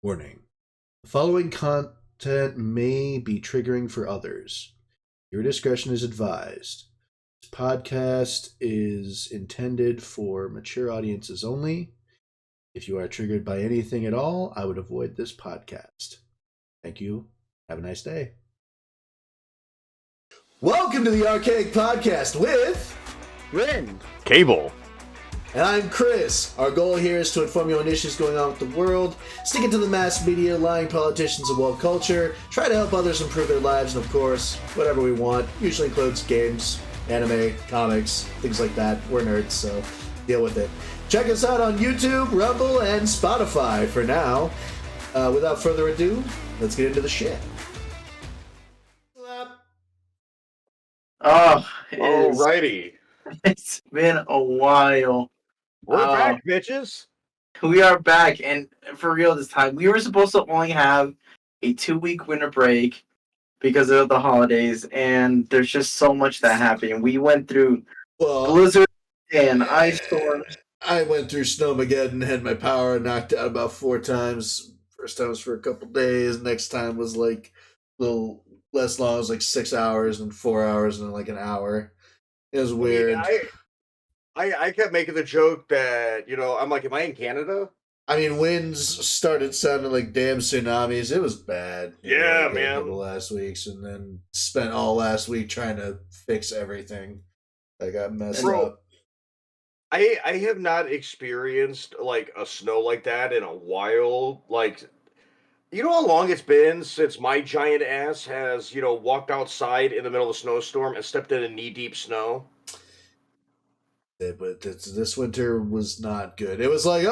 Warning. The following content may be triggering for others. Your discretion is advised. This podcast is intended for mature audiences only. If you are triggered by anything at all, I would avoid this podcast. Thank you. Have a nice day. Welcome to the RKiCPodcast with Rin. Cable. And I'm Chris. Our goal here is to inform you on issues going on with the world, stick it to the mass media, lying politicians, and woke culture, try to help others improve their lives, and of course, whatever we want. Usually includes games, anime, comics, things like that. We're nerds, so deal with it. Check us out on YouTube, Rumble, and Spotify for now. Without further ado, let's get into the shit. Alrighty. It's been a while. We're back, bitches. We are back, and for real this time. We were supposed to only have a 2-week winter break because of the holidays, and there's just so much that happened. We went through blizzard and ice storms. I went through Snowmageddon, had my power knocked out about 4 times. First time was for a couple days. Next time was like a little less long. It was like 6 hours and 4 hours and like an hour. It was weird. I kept making the joke that, I'm like, am I in Canada? I mean, winds started sounding like damn tsunamis. It was bad. Yeah, man. The last weeks, and then spent all last week trying to fix everything that got messed up. I have not experienced like a snow like that in a while. Like, you know how long it's been since my giant ass has, walked outside in the middle of a snowstorm and stepped in a knee-deep snow? But this winter was not good. It was like,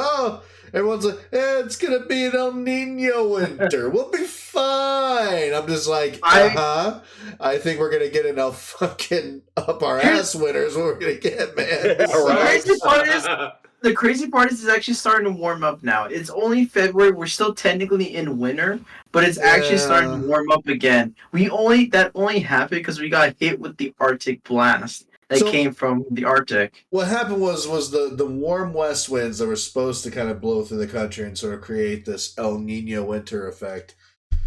everyone's like, it's going to be an El Nino winter. We'll be fine. I'm just like, I think we're going to get enough fucking up-our-ass winters what we're going to get, man. The crazy part is it's actually starting to warm up now. It's only February. We're still technically in winter, but it's actually starting to warm up again. That only happened because we got hit with the Arctic blast that came from the Arctic. What happened was the warm west winds that were supposed to kind of blow through the country and sort of create this El Nino winter effect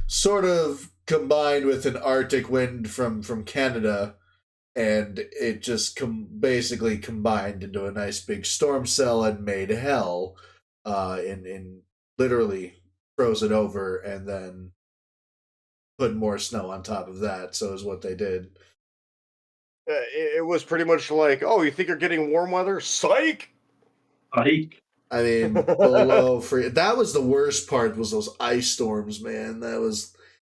sort of combined with an Arctic wind from Canada, and it just basically combined into a nice big storm cell and made hell, and literally froze it over and then put more snow on top of that. So is what they did. It was pretty much like, oh, you think you're getting warm weather? Psych! Psych. I mean, below free. That was the worst part, was those ice storms, man.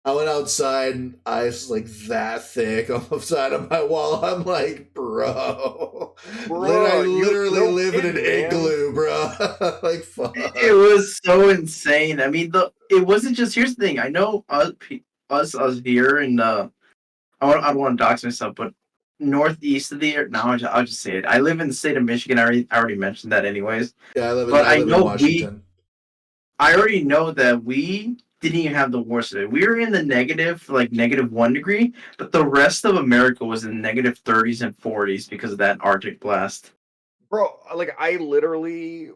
I went outside and ice like that thick on the side of my wall. I'm like, bro I literally live in an igloo, bro. Like, fuck. It was so insane. I mean, it wasn't just, here's the thing. I know us here in, I don't want to dox myself, but northeast of the area. No, I'll just say it. I live in the state of Michigan. I already mentioned that anyways. Yeah, I live in Washington. I already know that we didn't even have the worst of it. We were in the negative, like -1 degree, but the rest of America was in negative 30s and 40s because of that Arctic blast. Bro, like, I literally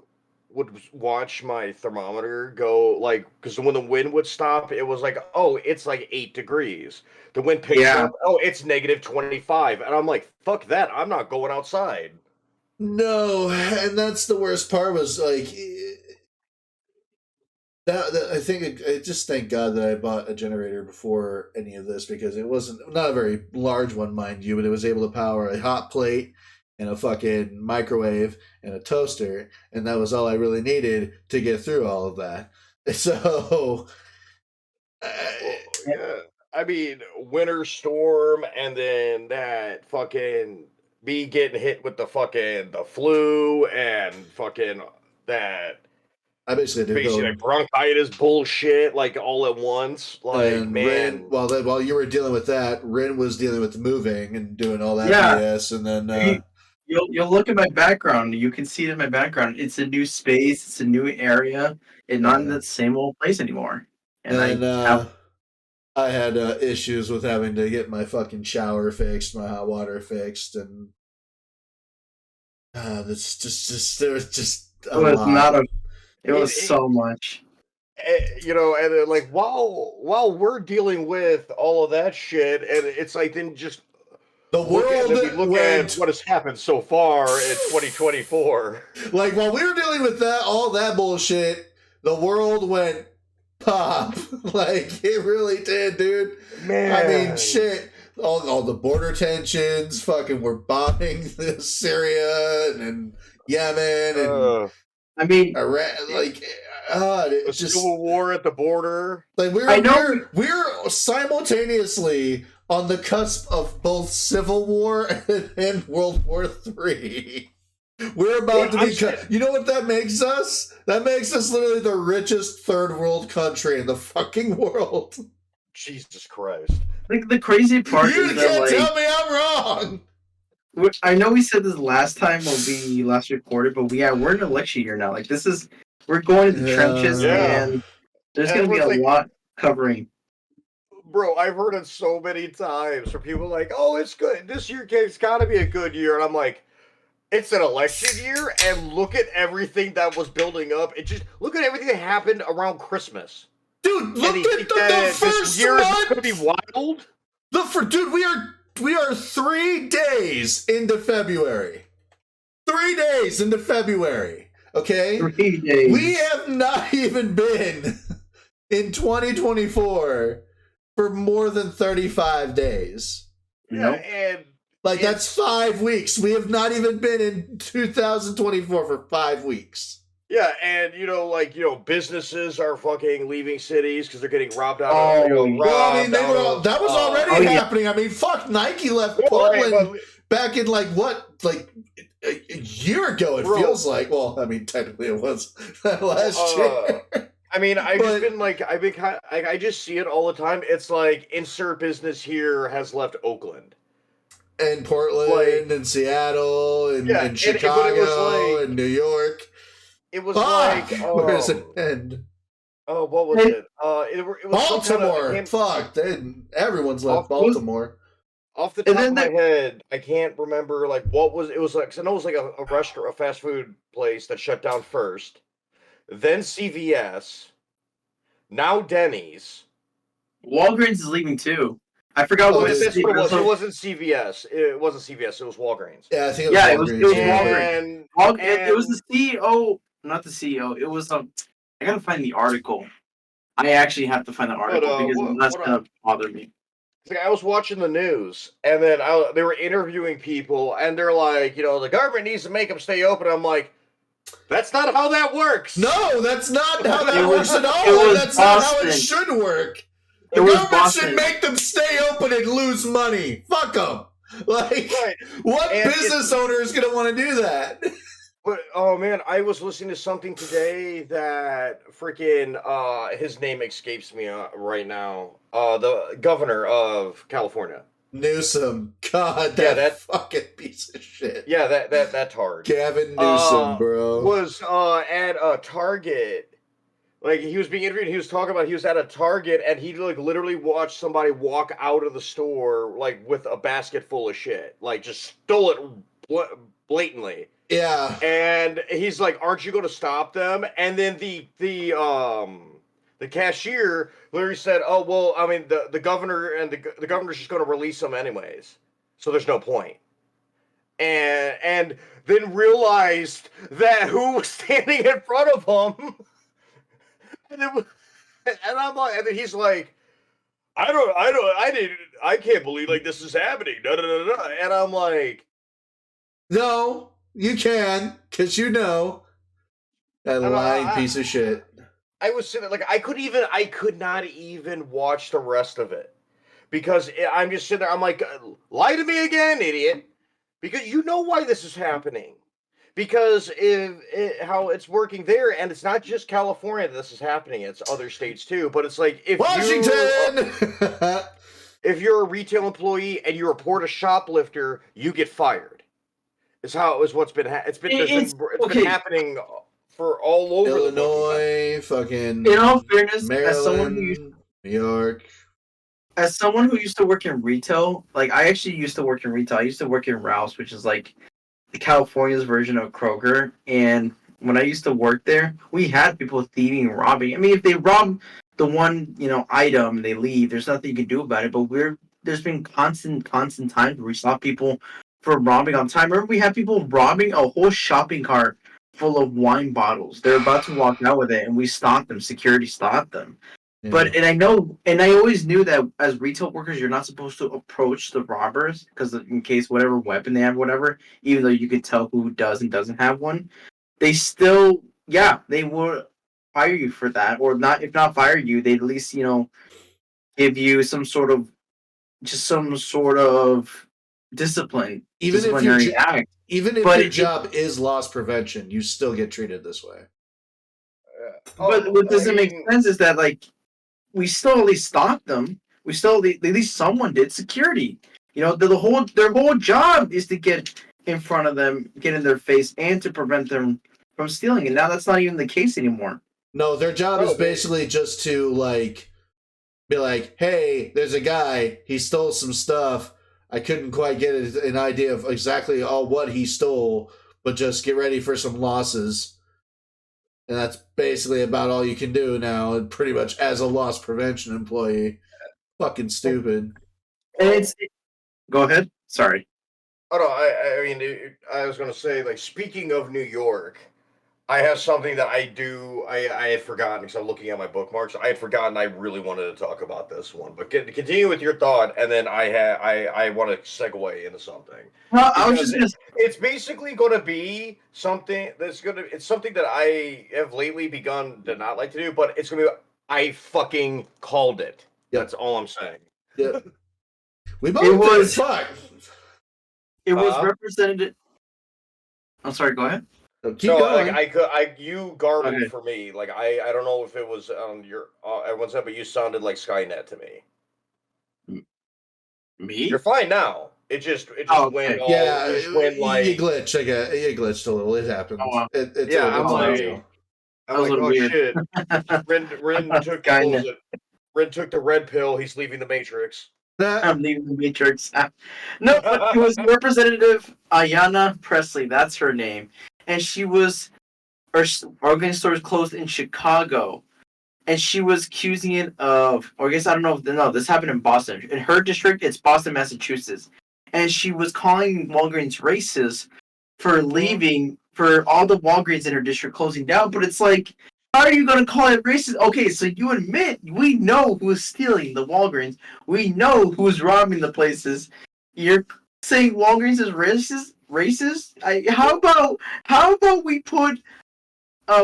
would watch my thermometer go, like, because when the wind would stop, it was like, oh, it's like 8 degrees. The wind picks up, oh, it's negative 25. And I'm like, fuck that, I'm not going outside. No, and that's the worst part, was like, I think I just thank God that I bought a generator before any of this, because it wasn't, not a very large one, mind you, but it was able to power a hot plate and a fucking microwave and a toaster, and that was all I really needed to get through all of that. So, yeah. I mean, winter storm, and then that fucking me getting hit with the flu and fucking that. I basically did bronchitis bullshit, like, all at once. Like, and man. Rin, while you were dealing with that, Rin was dealing with moving and doing all that BS, and then you'll look at my background. You can see it in my background. It's a new space. It's a new area. It's not in the same old place anymore. And I had issues with having to get my fucking shower fixed, my hot water fixed, and there was just a lot. It was so much. You know, and then, like while we're dealing with all of that shit, and it's like then just The world we look at went what has happened so far in 2024. like while we were dealing with all that bullshit, the world went pop. Like it really did, dude. Man, I mean, shit. All the border tensions, fucking, we're bombing Syria and Yemen and I mean, Iran. Like, a it just civil war at the border. like I know we're simultaneously on the cusp of both Civil War and World War III. We're about to be. You know what that makes us? That makes us literally the richest third world country in the fucking world. Jesus Christ! like the crazy part You is that can't like tell me I'm wrong. which I know we said this last time when we last recorded, but we're in election year now. Like we're going into the trenches, Yeah. and there's And gonna be a like, lot covering. bro, I've heard it so many times from people like, "Oh, it's good. This year it's got to be a good year," and I'm like, "It's an election year, and look at everything that was building up. It just look at everything that happened around Christmas, Dude, look and at the first this year month. is going to be wild." Dude, we are 3 days into February. 3 days into February. Okay? 3 days. We have not even been in 2024 for more than 35 days. Nope. And like that's 5 weeks. We have not even been in 2024 for 5 weeks. Yeah, and businesses are fucking leaving cities because they're getting robbed out of. Well, I mean, that was already happening. Yeah. I mean, fuck, Nike left Portland back in like a year ago. It feels like. Well, I mean, technically it was last year. I mean, I just see it all the time. It's like insert business here has left Oakland. And Portland and Seattle and Chicago and New York. It was like, where does it end? Oh, what was it? It was Baltimore. Fuck, everyone's left Baltimore. Off the top of my head, I can't remember like what was it was like. 'Cause I know it was like a restaurant, a fast food place that shut down first, then CVS, now Denny's. Walgreens is leaving too. I forgot what it was. It wasn't CVS. It wasn't CVS. It was Walgreens. Yeah, I think it was Walgreens. It was Walgreens. It was the CEO, not the CEO. It was I gotta find the article. I actually have to find the article because that's gonna bother me. Like I was watching the news, and then they were interviewing people, and they're like, the government needs to make them stay open. I'm like, that's not how that works. No, that's not how that works at all. That's not how it should work. The government should make them stay open and lose money. Fuck them. Like, what business owner is going to want to do that? But, oh man, I was listening to something today that freaking, his name escapes me right now. The governor of California. Newsom. God, that fucking piece of shit. Yeah, that tard. Gavin Newsom, bro. Was at a Target. Like, he was being interviewed, he was talking about he was at a Target, and he, like, literally watched somebody walk out of the store, like, with a basket full of shit. Like, just stole it blatantly. Yeah. And he's like, aren't you going to stop them? And then the cashier literally said, oh, well, I mean, the governor and the governor's just going to release them anyways. So there's no point. And then realized that who was standing in front of him. And I'm like, and then he's like, I can't believe like this is happening. Da, da, da, da. And I'm like, no, you can, because that lying piece of shit. I was sitting like I could not even watch the rest of it because I'm just sitting there. I'm like, lie to me again, idiot, because you know why this is happening. Because how it's working there, and it's not just California that this is happening; it's other states too. But it's like if Washington, if you're a retail employee and you report a shoplifter, you get fired. Is what's been it's been happening for all over Illinois, fucking. In all fairness, Maryland, New York. As someone who used to work in retail, like I actually used to work in retail. I used to work in Rouse, which is like California's version of Kroger, and when I used to work there, we had people thieving and robbing. I mean, if they rob the one, item and they leave, there's nothing you can do about it. But there's been constant times where we saw people for robbing on time. Remember, we had people robbing a whole shopping cart full of wine bottles. They're about to walk out with it, and we stopped them. Security stopped them. Yeah. But and I know, and I always knew that as retail workers, you're not supposed to approach the robbers because in case whatever weapon they have, whatever, even though you could tell who does and doesn't have one, they still, yeah, they will fire you for that, or not. If not fire you, they at least give you some sort of disciplinary act. Even if your job is loss prevention, you still get treated this way. But what doesn't make sense is that we still at least stopped them. We still at least someone did security. Their whole job is to get in front of them, get in their face, and to prevent them from stealing. And now that's not even the case anymore. No, their job is basically just to be like, hey, there's a guy, he stole some stuff. I couldn't quite get an idea of exactly what he stole, but just get ready for some losses. And that's basically about all you can do now, and pretty much as a loss prevention employee. Fucking stupid. And go ahead. Sorry. Oh no, I mean, I was gonna say, speaking of New York, I have something that I had forgotten because I'm looking at my bookmarks. I had forgotten I really wanted to talk about this one, but continue with your thought, and then I want to segue into something. Well, I was just gonna. It's basically going to be something it's something that I have lately begun to not like to do, but it's going to be, I fucking called it. Yep. That's all I'm saying. Yeah. We both did. Fuck. It was represented. I'm sorry, go ahead. Keep going. You garbled for me. I don't know if it was on your everyone's head, but you sounded like Skynet to me. Me? You're fine now. It just went all. Yeah, you glitched. You glitched a little. It happens. Oh, wow. I'm like, oh shit. Ren took the red pill. He's leaving the Matrix. I'm leaving the Matrix. No, but it was Representative Ayanna Pressley. That's her name. And she was, our organized store was closed in Chicago. And she was accusing it of, or I guess I don't know, no, this happened in Boston. In her district, it's Boston, Massachusetts. And she was calling Walgreens racist for leaving, for all the Walgreens in her district closing down. But it's like, how are you going to call it racist? Okay, so you admit, we know who's stealing the Walgreens. We know who's robbing the places. You're saying Walgreens is racist? How about we put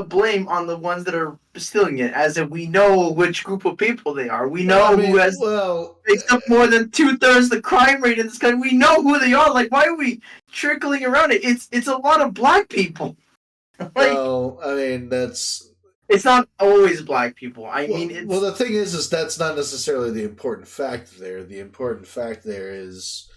blame on the ones that are stealing it, as if we know which group of people they are. We know who has makes up more than 2/3 the crime rate in this country. We know who they are. Why are we trickling around it? It's a lot of black people. Well, I mean, it's not always black people. The thing is that's not necessarily the important fact there. The important fact there is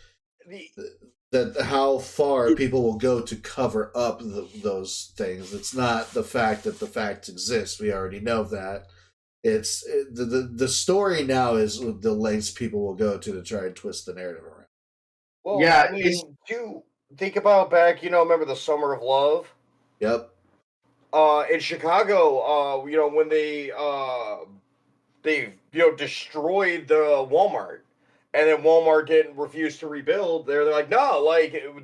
that how far people will go to cover up those things. It's not the fact that the facts exist. We already know that. It's the story now is the lengths people will go to try and twist the narrative around. Well, yeah, do think about back. Remember the Summer of Love? Yep. In Chicago, when they destroyed the Walmart. And then Walmart didn't refuse to rebuild. They're like, no,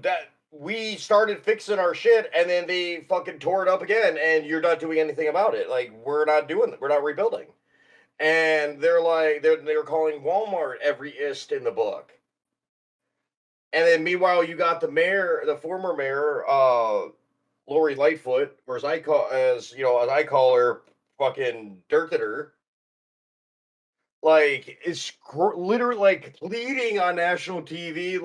that we started fixing our shit, and then they fucking tore it up again, and you're not doing anything about it. We're not doing it. We're not rebuilding. And they're calling Walmart every ist in the book. And then meanwhile, you got the former mayor, Lori Lightfoot, or as I call her, fucking Dirtiter. Is literally pleading on national TV,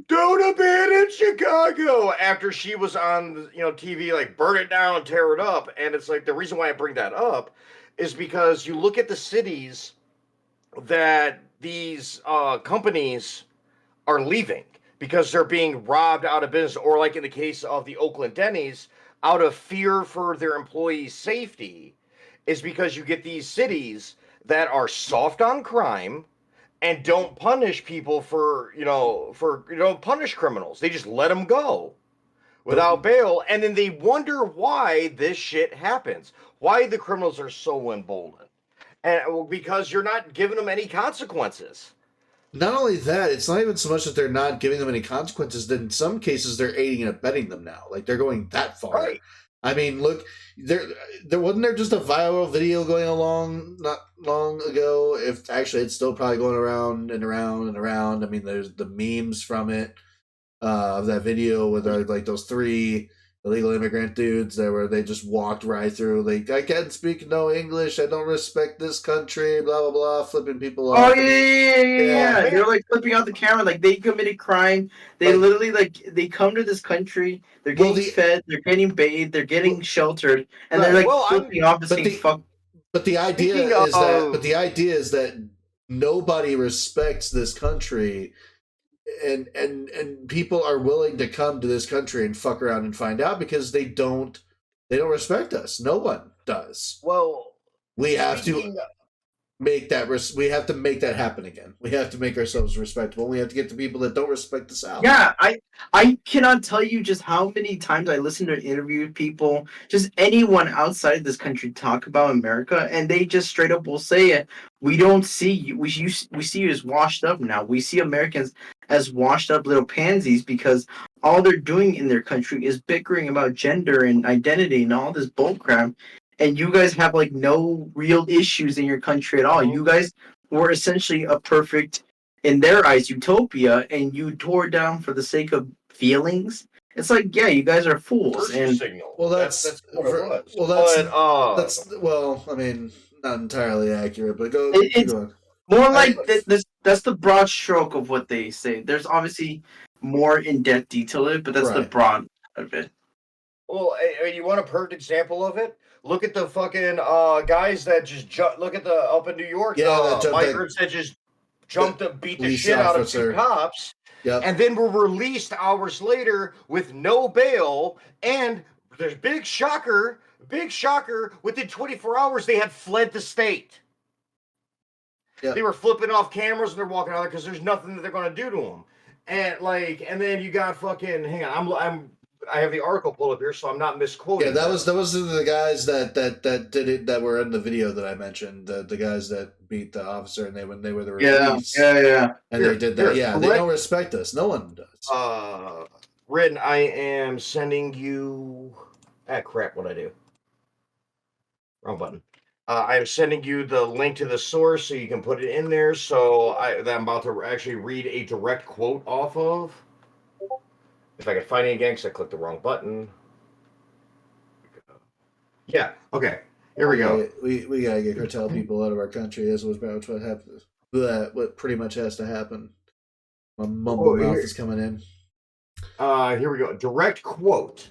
don't abandon Chicago, after she was on TV, burn it down, tear it up. And it's the reason why I bring that up is because you look at the cities that these companies are leaving because they're being robbed out of business, or in the case of the Oakland Denny's, out of fear for their employees' safety, is because you get these cities that are soft on crime and don't punish people don't punish criminals. They just let them go. without bail, and then they wonder why this shit happens. Why the criminals are so emboldened. And because you're not giving them any consequences. Not only that, it's not even so much that they're not giving them any consequences, that in some cases they're aiding and abetting them now. Like, they're going that far. Right. I mean, look, there wasn't there just a viral video going along not long ago. If actually it's still probably going around and around and around. I mean, there's the memes from it, of that video with like those 3 illegal immigrant dudes they just walked right through. Like, I can't speak no English. I don't respect this country. Blah blah blah, flipping people off. Oh yeah. They're like flipping out the camera, like they committed crime. They literally they come to this country. They're getting fed. They're getting bathed. They're getting sheltered, and they're like flipping off and saying "fuck." But the idea is that nobody respects this country. And people are willing to come to this country and fuck around and find out because they don't respect us. No one does. Well, we have to make that happen again. We have to make ourselves respectable. We have to get the people that don't respect us out. Yeah, I cannot tell you just how many times I listen to interview people, just anyone outside this country talk about America, and they just straight up will say it. We don't see you. We see you as washed up now. We see Americans as washed up little pansies because all they're doing in their country is bickering about gender and identity and all this bullcrap. And you guys have like no real issues in your country at all. You guys were essentially a perfect, in their eyes, utopia, and you tore down for the sake of feelings. It's like, yeah, you guys are fools. And signal. Well, that's what it was. Well, that's I mean, not entirely accurate, but keep going. More like that's the broad stroke of what they say. There's obviously more in-depth detail to it, but that's the broad of it. Well, you want a perfect example of it? Look at the fucking guys that just look at the up in New York. Migrants that just jumped and beat the shit out of 2 cops, and then were released hours later with no bail. And there's big shocker. Within 24 hours, they had fled the state. Yep. They were flipping off cameras and they're walking out there because there's nothing that they're going to do to them. And then you got fucking. Hang on, I have the article pulled up here, so I'm not misquoting. Yeah, that was the guys that did it, that were in the video that I mentioned. The guys that beat the officer, and when they were the release. Yeah. And they did that. Yeah, they don't respect us. No one does. Rin, I am sending you. Crap! What'd I do? Wrong button. I am sending you the link to the source so you can put it in there. So I'm about to actually read a direct quote off of. If I can find it again, because I clicked the wrong button. Yeah. Okay. Here we go. We gotta get cartel people out of our country. This was what happens. What pretty much has to happen. My mumble mouth is coming in. Here we go. Direct quote.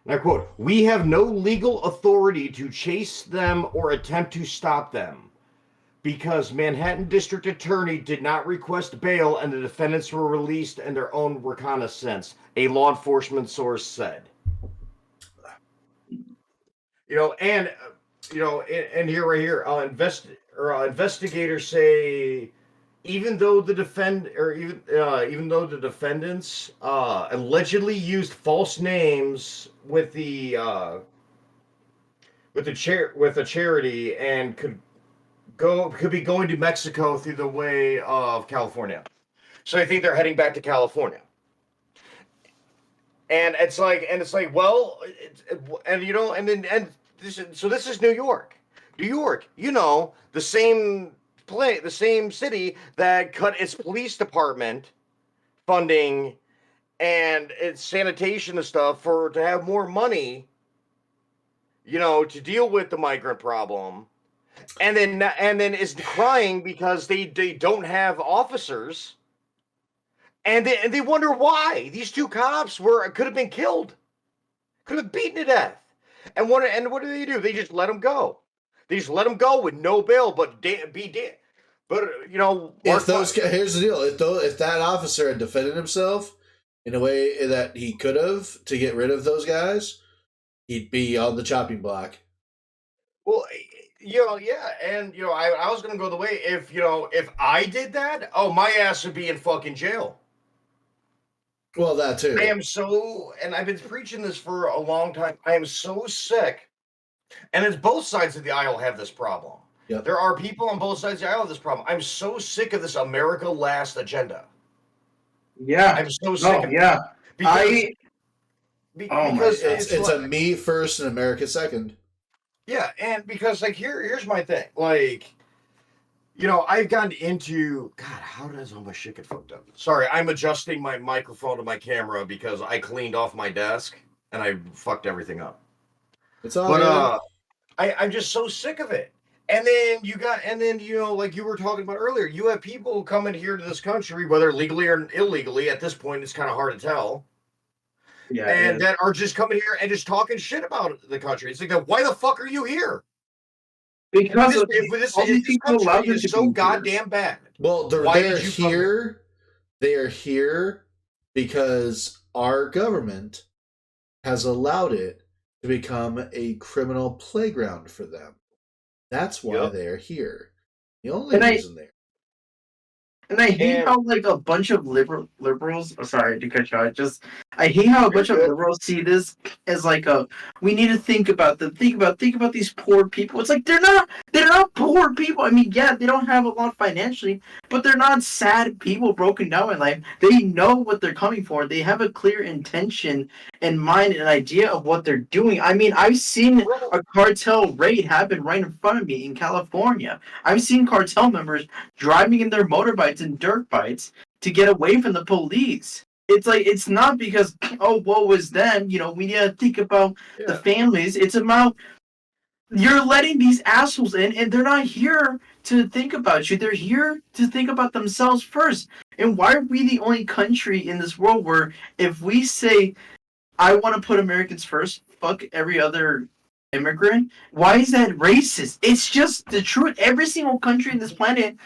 And I quote, "We have no legal authority to chase them or attempt to stop them because Manhattan District Attorney did not request bail and the defendants were released in their own reconnaissance," a law enforcement source said. And here, investigators say even though the defendants allegedly used false names with the charity and could be going to Mexico through the way of California. So I think they're heading back to California. And it's like, well, this is New York. New York, the same city that cut its police department funding and its sanitation and stuff to have more money, to deal with the migrant problem, and then is crying because they don't have officers, and they wonder why these 2 cops could have been killed, could have beaten to death, and what do they do? They just let them go. They just let them go with no bail, but here's the deal: if that officer had defended himself in a way that he could have to get rid of those guys, he'd be on the chopping block. Well, yeah, and I was gonna go the way if I did that, my ass would be in fucking jail. Well, that too. I am so, and I've been preaching this for a long time. I am so sick, and it's both sides of the aisle have this problem. Yep. There are people on both sides of the aisle have this problem. I'm so sick of this America Last agenda. Yeah. I'm so sick of it. Yeah. Because, Oh my because God. It's a me first and America second. yeah, and because like here's my thing. Like, you know, I've gotten into God, how does all my shit get fucked up? Sorry, I'm adjusting my microphone to my camera because I cleaned off my desk and I fucked everything up. It's all But good. I'm just so sick of it. And then you know, like you were talking about earlier, you have people coming here to this country, whether legally or illegally. At this point, it's kind of hard to tell. Yeah. And that are just coming here and just talking shit about the country. It's like, why the fuck are you here? Because all these If this people allow country them is to so be here. goddamn bad, Well, why they're did you come here? here. They are here because our government has allowed it to become a criminal playground for them. That's why Yep. they are here. The only And reason they're And I hate And how like a bunch of liberals. Oh, sorry to cut you out. I hate how a you're bunch of good. liberals see this as like a we need to think about them. Think about these poor people. It's like they're not poor people. I mean, yeah, they don't have a lot financially, but they're not sad people broken down in life. They know what they're coming for. They have a clear intention in mind, an idea of what they're doing. I mean, I've seen a cartel raid happen right in front of me in California. I've seen cartel members driving in their motorbikes and dirt bikes to get away from the police. It's like it's not because oh woe is them, you know, we need to think about the Yeah. families. It's about you're letting these assholes in and they're not here to think about you. They're here to think about themselves first. And why are we the only country in this world where if we say I want to put Americans first, fuck every other immigrant, why is that racist? It's just the truth. Every single country in this planet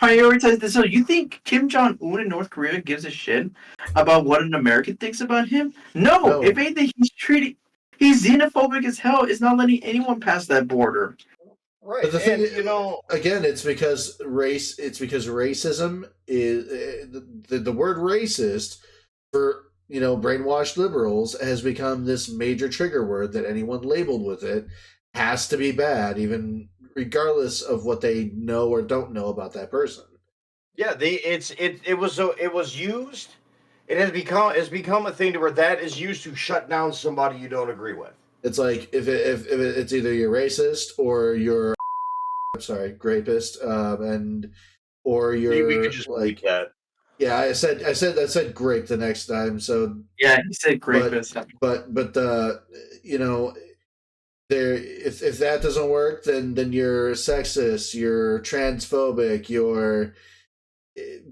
prioritize this. So you think Kim Jong Un in North Korea gives a shit about what an American thinks about him? No. no. If anything, he's xenophobic as hell. Is not letting anyone pass that border. Right. But the thing, And you know, again, it's because race. It's because racism is the word racist for brainwashed liberals has become this major trigger word that anyone labeled with it has to be bad, even regardless of what they know or don't know about that person. yeah, it was used. It's become a thing to where that is used to shut down somebody you don't agree with. It's like if it's either you're racist or you're sorry, rapist, and or you're We could just like bleep that. yeah, I said grape the next time. So Yeah, he said rapist. but you know there if that doesn't work, then you're sexist, you're transphobic, you're.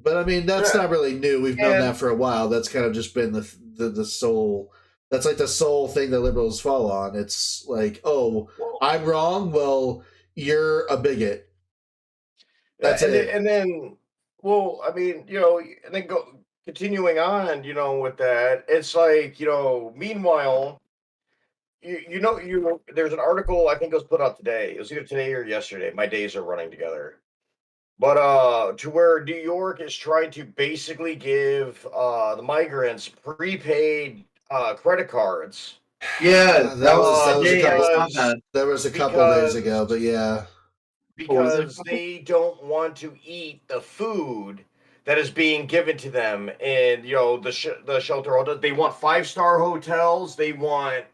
But I mean that's Yeah. not really new. We've known And that for a while. That's kind of just been the sole. That's like the sole thing that liberals fall on. It's like, oh, well, I'm wrong. Well, you're a bigot. yeah, That's it. and then well, I mean, you know, and then go continuing on, you know, with that, it's like, you know, meanwhile, there's an article I think it was put out today. It was either today or yesterday. My days are running together. But to where New York is trying to basically give the migrants prepaid credit cards. Yeah, That was today I saw Because that. that was a couple days because ago. But yeah, What was it? they don't want to eat the food that is being given to them, and you know the shelter. They want 5-star hotels. They want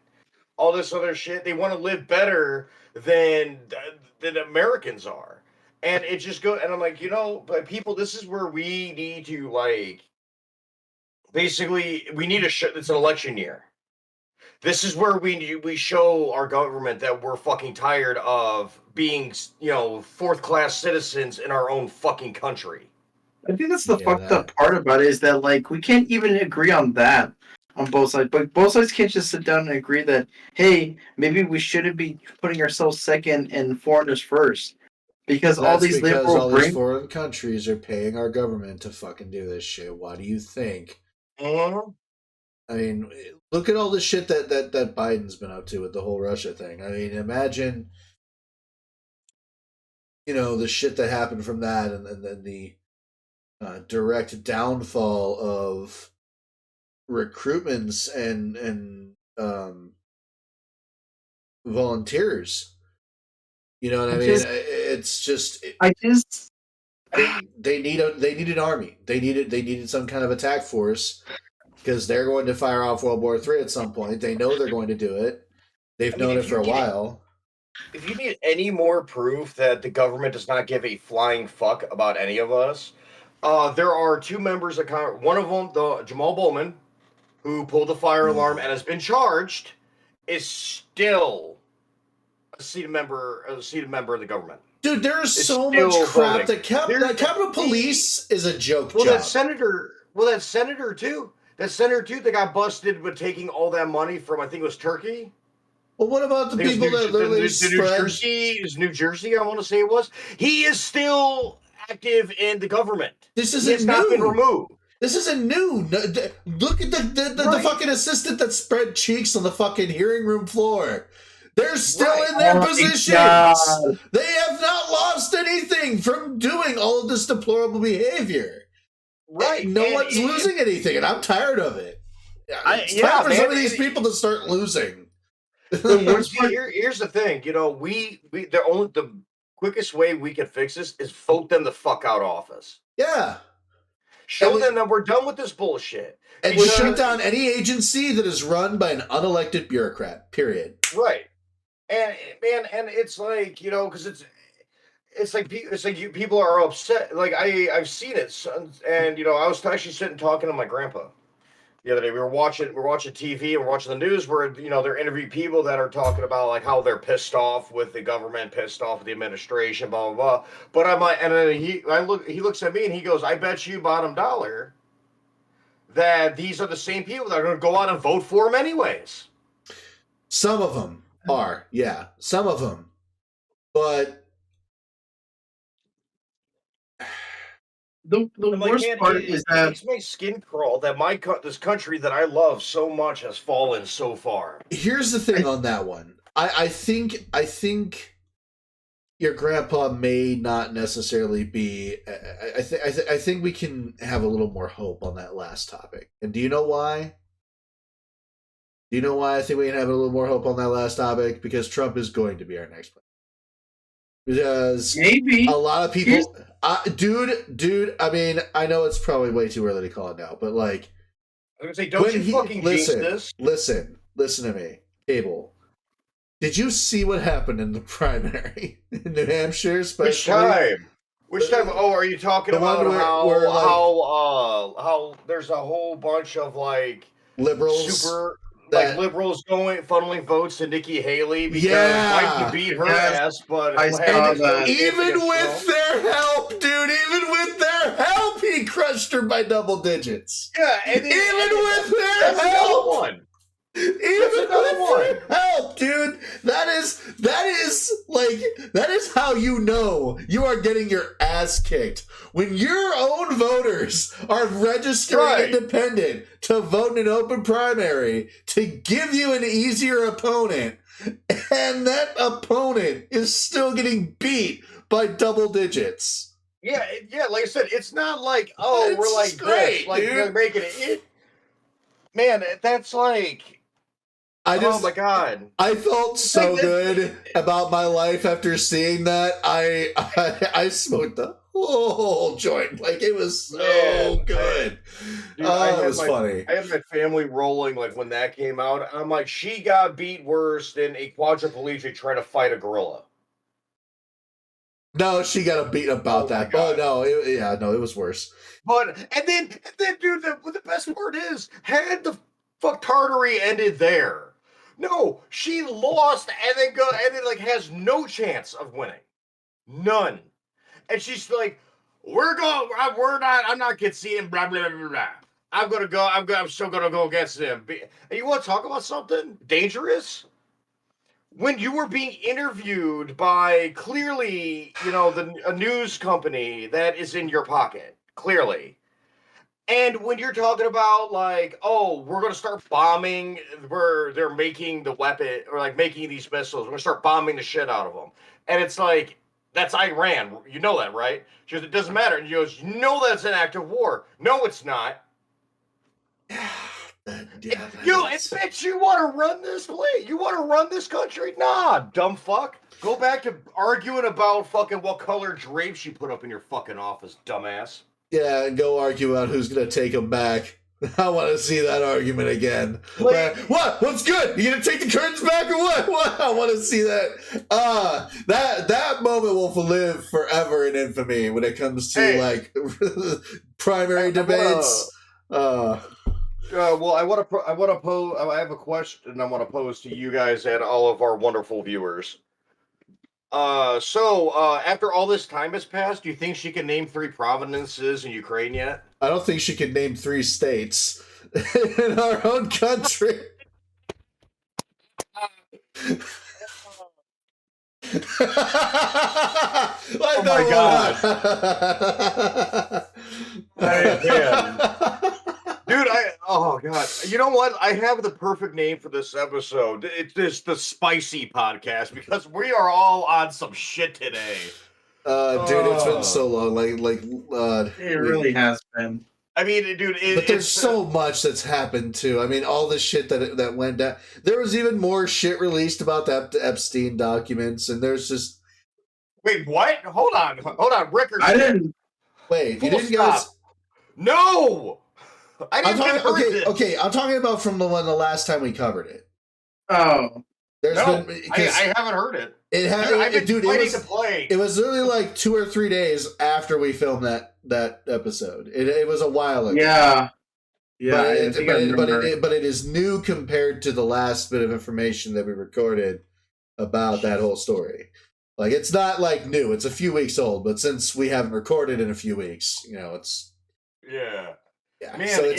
all this other shit. They want to live better than than Americans are. And it just goes, and I'm like, you know, but people, this is where we need to like, basically, we need a it's an election year. This is where we show our government that we're fucking tired of being, you know, fourth class citizens in our own fucking country. I think that's the yeah, fucked up part about it is that like we can't even agree on that on both sides. But both sides can't just sit down and agree that hey, maybe we shouldn't be putting ourselves second and foreigners first. Because all that's these because liberal all these brain foreign countries are paying our government to fucking do this shit. Why do you think? Mm-hmm. I mean, look at all the shit that Biden's been up to with the whole Russia thing. I mean, imagine, the shit that happened from that, and then the direct downfall of recruitments and volunteers. You know what I mean? It's just they need an army. They needed some kind of attack force because they're going to fire off World War III at some point. They know they're going to do it. They've known it for a while. If you need any more proof that the government does not give a flying fuck about any of us, there are two members of Congress. One of them, the Jamal Bowman, who pulled the fire alarm and has been charged, is still a seated member of the government. Dude, there's so much crap. The Capitol Police is a joke job. That senator too that got busted with taking all that money from, I think it was Turkey. Well, what about the people that literally spread... New Jersey, I want to say it was. He is still active in the government. This isn't not been removed. This isn't new. Look at the fucking assistant that spread cheeks on the fucking hearing room floor. They're still in their positions. God. They have not lost anything from doing all of this deplorable behavior. Right. No one's losing anything, and I'm tired of it. It's time for some of these people to start losing. Here's the thing, the quickest way we can fix this is vote them the fuck out of office. Yeah. Show them that we're done with this bullshit. And shut down any agency that is run by an unelected bureaucrat, period. Right. And it's like, because it's like people are upset. Like I've seen it, and I was actually sitting talking to my grandpa the other day. We're watching TV and we're watching the news where they're interviewing people that are talking about like how they're pissed off with the government, pissed off with the administration, blah blah blah. But I'm like, and then he looks at me and he goes, "I bet you bottom dollar that these are the same people that are going to go out and vote for him anyways." Some of them are, yeah, some of them, but. The worst part is that it makes my skin crawl that this country that I love so much has fallen so far. Here's the thing on that one. I think your grandpa may not necessarily be. I think we can have a little more hope on that last topic. And do you know why? Do you know why I think we can have a little more hope on that last topic? Because Trump is going to be our next president. Because maybe a lot of people, dude. I mean, I know it's probably way too early to call it now, but like, I was gonna say, don't you fucking jinx this? Listen to me, Cable. Did you see what happened in the primary in New Hampshire? Especially? Which time? Oh, are you talking about how there's a whole bunch of like liberals? Liberals funneling votes to Nikki Haley because Biden beat her ass, but even with their help, dude, he crushed her by double digits. Yeah, even with their help, dude, that is how you are getting your ass kicked when your own voters are registering independent to vote in an open primary to give you an easier opponent, and that opponent is still getting beat by double digits. Yeah, like I said, it's not like we're like great, this, like dude. We're making it. Man, that's like. Oh my god! I felt so good about my life after seeing that. I smoked the whole joint. Like, it was so good. Dude, it was funny. I had my family rolling like when that came out. I'm like, she got beat worse than a quadriplegic trying to fight a gorilla. No, she got a beat about that. Oh no, it was worse. But and then, dude, the best part is, had the fuck Tartary ended there. No, she lost and then has no chance of winning, none. And she's like, I'm not conceding, blah blah blah blah. I'm still gonna go against them. And you want to talk about something dangerous? When you were being interviewed by clearly, a news company that is in your pocket, clearly. And when you're talking about like, we're going to start bombing where they're making the weapon or like making these missiles, we're going to start bombing the shit out of them. And it's like, that's Iran. You know that, right? She goes, it doesn't matter. And he goes, that's an act of war. No, it's not. Yeah, bitch, you want to run this place? You want to run this country? Nah, dumb fuck. Go back to arguing about fucking what color drapes you put up in your fucking office, dumbass. Yeah, and go argue about who's gonna take them back. I want to see that argument again. Like, what? What's good? You gonna take the curtains back or what? What? I want to see that. That moment will live forever in infamy when it comes to like primary debates. Well, I want to pose. I have a question I want to pose to you guys and all of our wonderful viewers. After all this time has passed, do you think she can name 3 provinces in Ukraine yet? I don't think she can name 3 states in our own country. Oh my god. Dude, oh god. You know what? I have the perfect name for this episode. It's the Spicy Podcast because we are all on some shit today. Dude, it's been so long. It really has been. I mean, dude, but there's so much that's happened too. I mean, all the shit that went down. There was even more shit released about the Epstein documents, and there's just. Wait, what? Hold on, Rickard. I didn't. Wait, you didn't guys? No, I didn't. Okay. I'm talking about from the last time we covered it. Oh, I haven't heard it. It had, I've been dude. to play. It was literally like 2 or 3 days after we filmed that episode. It was a while ago. Yeah. But it is new compared to the last bit of information that we recorded about that whole story. Like, it's not like new; it's a few weeks old. But since we haven't recorded in a few weeks, it's yeah. Man, so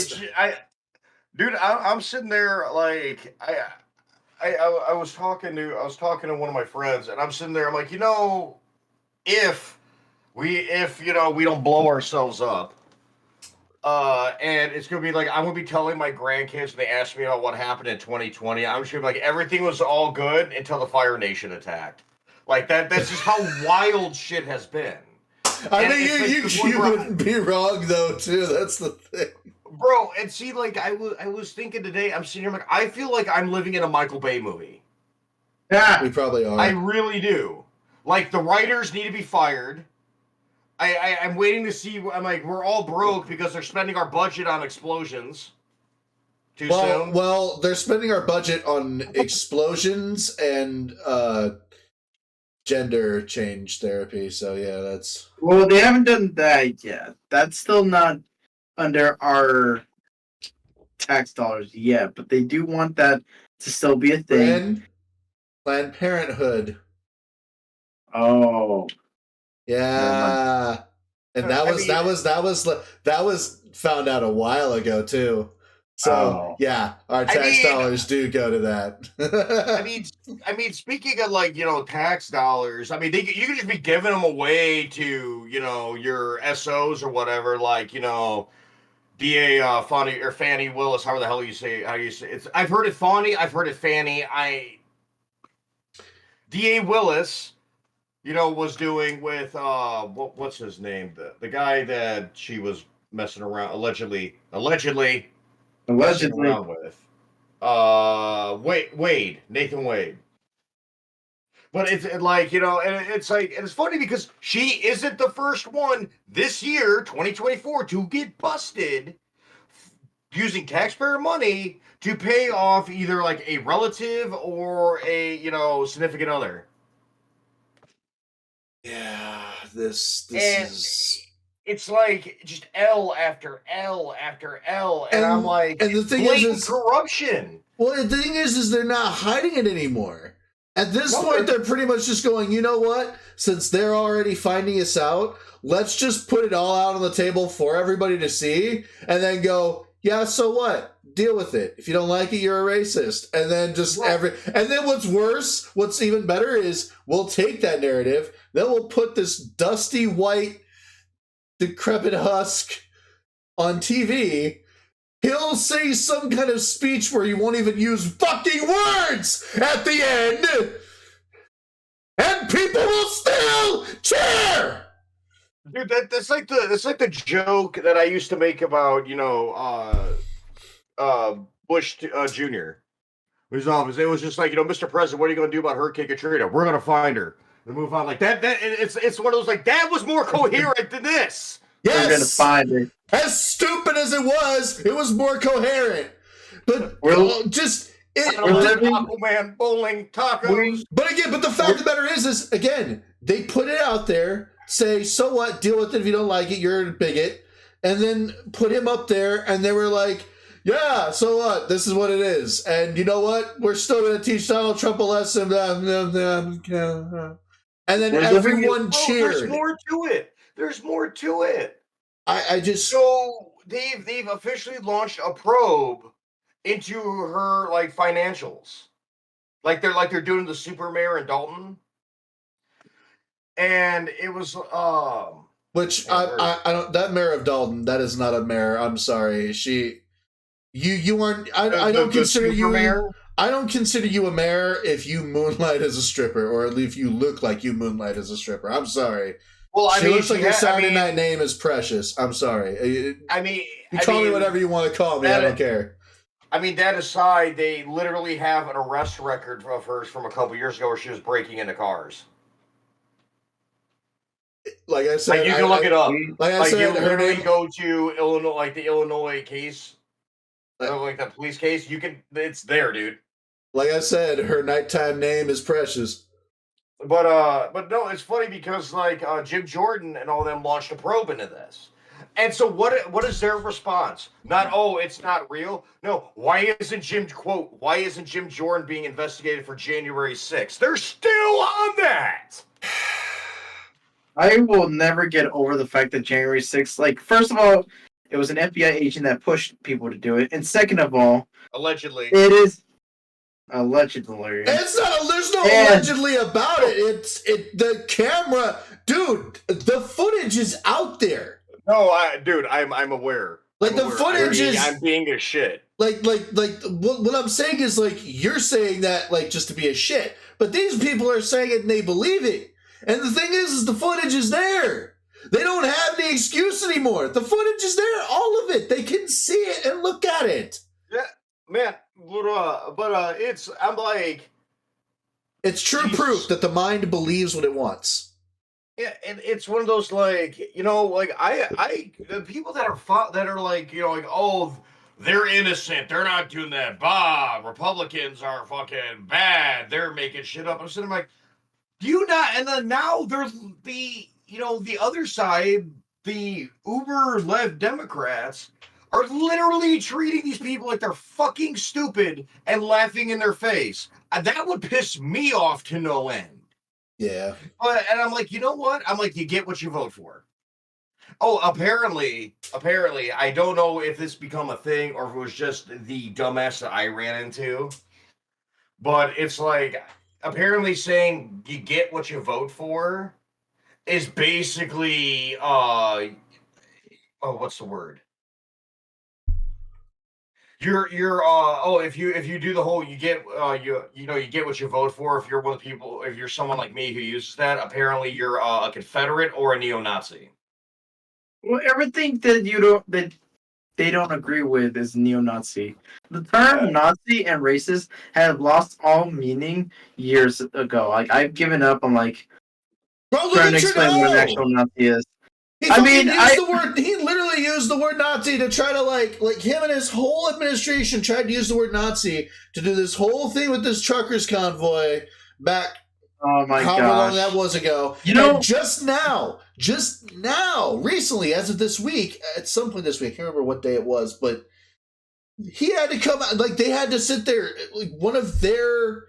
I'm sitting there like I was talking to one of my friends, and I'm sitting there. I'm like, if we don't blow ourselves up, and it's gonna be like I'm gonna be telling my grandkids when they ask me about what happened in 2020. I'm just gonna be like, everything was all good until the Fire Nation attacked. Like that. That's just how wild shit has been. I mean, you wouldn't be wrong though, too. That's the thing. Bro, and see, like, I was thinking today, I'm sitting here, like, I feel like I'm living in a Michael Bay movie. Yeah. We probably are. I really do. Like, the writers need to be fired. I'm waiting to see, I'm like, we're all broke because they're spending our budget on explosions. Too soon? Well, they're spending our budget on explosions and gender change therapy, so yeah, that's... Well, they haven't done that yet. That's still not under our tax dollars yet, but they do want that to still be a thing. Planned Parenthood. Oh. Yeah. And that was found out a while ago too. So yeah, our tax dollars do go to that. I mean, speaking of like tax dollars, I mean you could just be giving them away to your SOs or whatever, like DA Fannie Willis, how do you say it's? I've heard it Fannie, I've heard it Fannie. DA Willis, was doing with what's his name, the guy that she was messing around allegedly around with. Nathan Wade. But it's like, and it's like, and it's funny because she isn't the first one this year, 2024, to get busted using taxpayer money to pay off either like a relative or a, significant other. Yeah, this is... It's like just L after L after L, and I'm like, and the thing is corruption. Well, the thing is they're not hiding it anymore. At this point, they're pretty much just going, you know what? Since they're already finding us out, let's just put it all out on the table for everybody to see, and then go, yeah, so what? Deal with it. If you don't like it, you're a racist. And then and then what's worse, what's even better is we'll take that narrative, then we'll put this dusty white decrepit husk on TV. He'll say some kind of speech where he won't even use fucking words at the end, and people will still cheer. Dude, that's like the joke that I used to make about Bush Jr. His office. It was just like, Mr. President, what are you going to do about Hurricane Katrina? We're going to find her and move on. Like that. It's one of those like that was more coherent than this. Yes, we're gonna find it. As stupid as it was more coherent. But just Aquaman bowling tacos. But the fact of the matter is again, they put it out there, say, so what, deal with it if you don't like it, you're a bigot, and then put him up there, and they were like, yeah, so what, this is what it is, and you know what, we're still going to teach Donald Trump a lesson, and then everyone cheered. There's more to it. I just... So they've officially launched a probe into her like financials, like they're doing the super mayor in Dalton, and it was which I don't, that mayor of Dalton, that is not a mayor. I'm sorry, you aren't. I don't consider you mayor. I don't consider you a mayor if you moonlight as a stripper, or at least you look like you moonlight as a stripper. I'm sorry. Well, she looks like her Saturday night name is Precious. I'm sorry. You call me whatever you want to call me. I don't care. I mean, that aside, they literally have an arrest record of hers from a couple years ago where she was breaking into cars. Like I said, you can look it up. Like I said, you literally go to Illinois, like the Illinois case, like the police case. It's there, dude. Like I said, her nighttime name is Precious. But no, it's funny because like Jim Jordan and all them launched a probe into this. And so what is their response? Not, it's not real. No, why isn't Jim Jordan being investigated for January 6th? They're still on that. I will never get over the fact that January 6th, like, first of all, it was an FBI agent that pushed people to do it. And second of all, allegedly. It is allegedly. It's not. There's no allegedly about it. The camera, dude. The footage is out there. No, I'm aware. Like the footage is. I'm being a shit. Like what I'm saying is like you're saying that like just to be a shit, but these people are saying it and they believe it. And the thing is the footage is there. They don't have any excuse anymore. The footage is there, all of it. They can see it and look at it. Yeah, man. But I'm like, it's true proof that the mind believes what it wants. Yeah, and it's one of those like, like the people that are like, like, they're innocent, they're not doing that. Republicans are fucking bad. They're making shit up. I'm sitting like, do you not? And then now there's the other side, the uber left Democrats are literally treating these people like they're fucking stupid and laughing in their face. That would piss me off to no end. Yeah. And I'm like, you know what? I'm like, you get what you vote for. Oh, apparently, I don't know if this become a thing or if it was just the dumbass that I ran into. But it's like, apparently saying you get what you vote for is basically, what's the word? If you do the whole you get you get what you vote for. If you're one of the people, if you're someone like me who uses that, apparently you're a Confederate or a neo-Nazi. Well, everything that they don't agree with is neo-Nazi. The term Nazi and racist have lost all meaning years ago. Like I've given up on like trying to explain what an actual Nazi is. He literally used the word Nazi to try to like him and his whole administration tried to use the word Nazi to do this whole thing with this truckers convoy back. Oh my god! However long that was ago. And just now, recently, as of this week, at some point this week, I can't remember what day it was, but he had to come out. Like they had to sit there. Like one of their,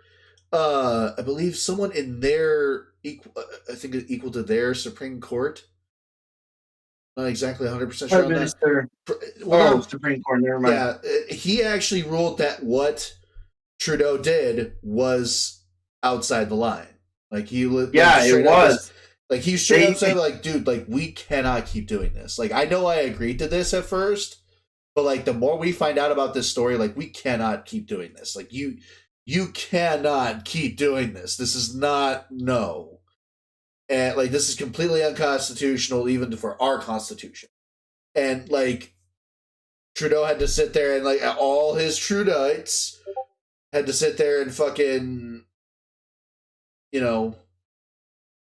I believe, someone in their equal to their Supreme Court. Not exactly 100% sure on that. Supreme Court, never mind. Yeah, he actually ruled that what Trudeau did was outside the line. Like he, it was. Like he straight up said, like, dude, like we cannot keep doing this. Like I know I agreed to this at first, but like the more we find out about this story, like we cannot keep doing this. Like you cannot keep doing this. This is not And like this is completely unconstitutional, even for our Constitution. And like Trudeau had to sit there and like all his Trudeites had to sit there and fucking, you know,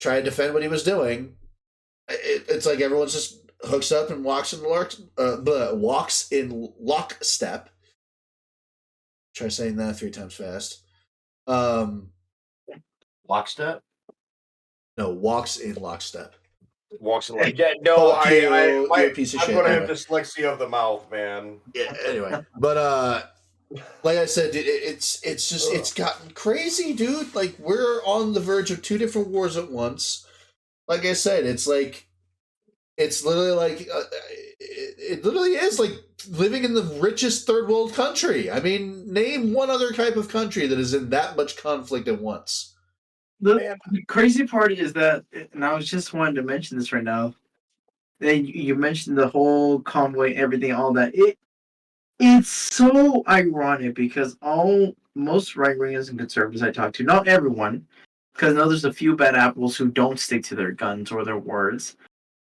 try and defend what he was doing. It's like everyone's just hooks up and walks in lockstep. Try saying that 3 times fast. Lockstep? No, walks in lockstep. Walks in lockstep. Yeah, no, you're a piece of I'm shit. gonna Anyway. have dyslexia of the mouth, man. Yeah. Anyway, but like I said, it's gotten crazy, dude. Like we're on the verge of 2 different wars at once. Like I said, it's literally like it literally is like living in the richest third world country. I mean, name one other type of country that is in that much conflict at once. The crazy part is that, and I was just wanting to mention this right now. And you mentioned the whole convoy, everything, all that. It's so ironic because most right wingers and conservatives I talk to, not everyone, because I know there's a few bad apples who don't stick to their guns or their words.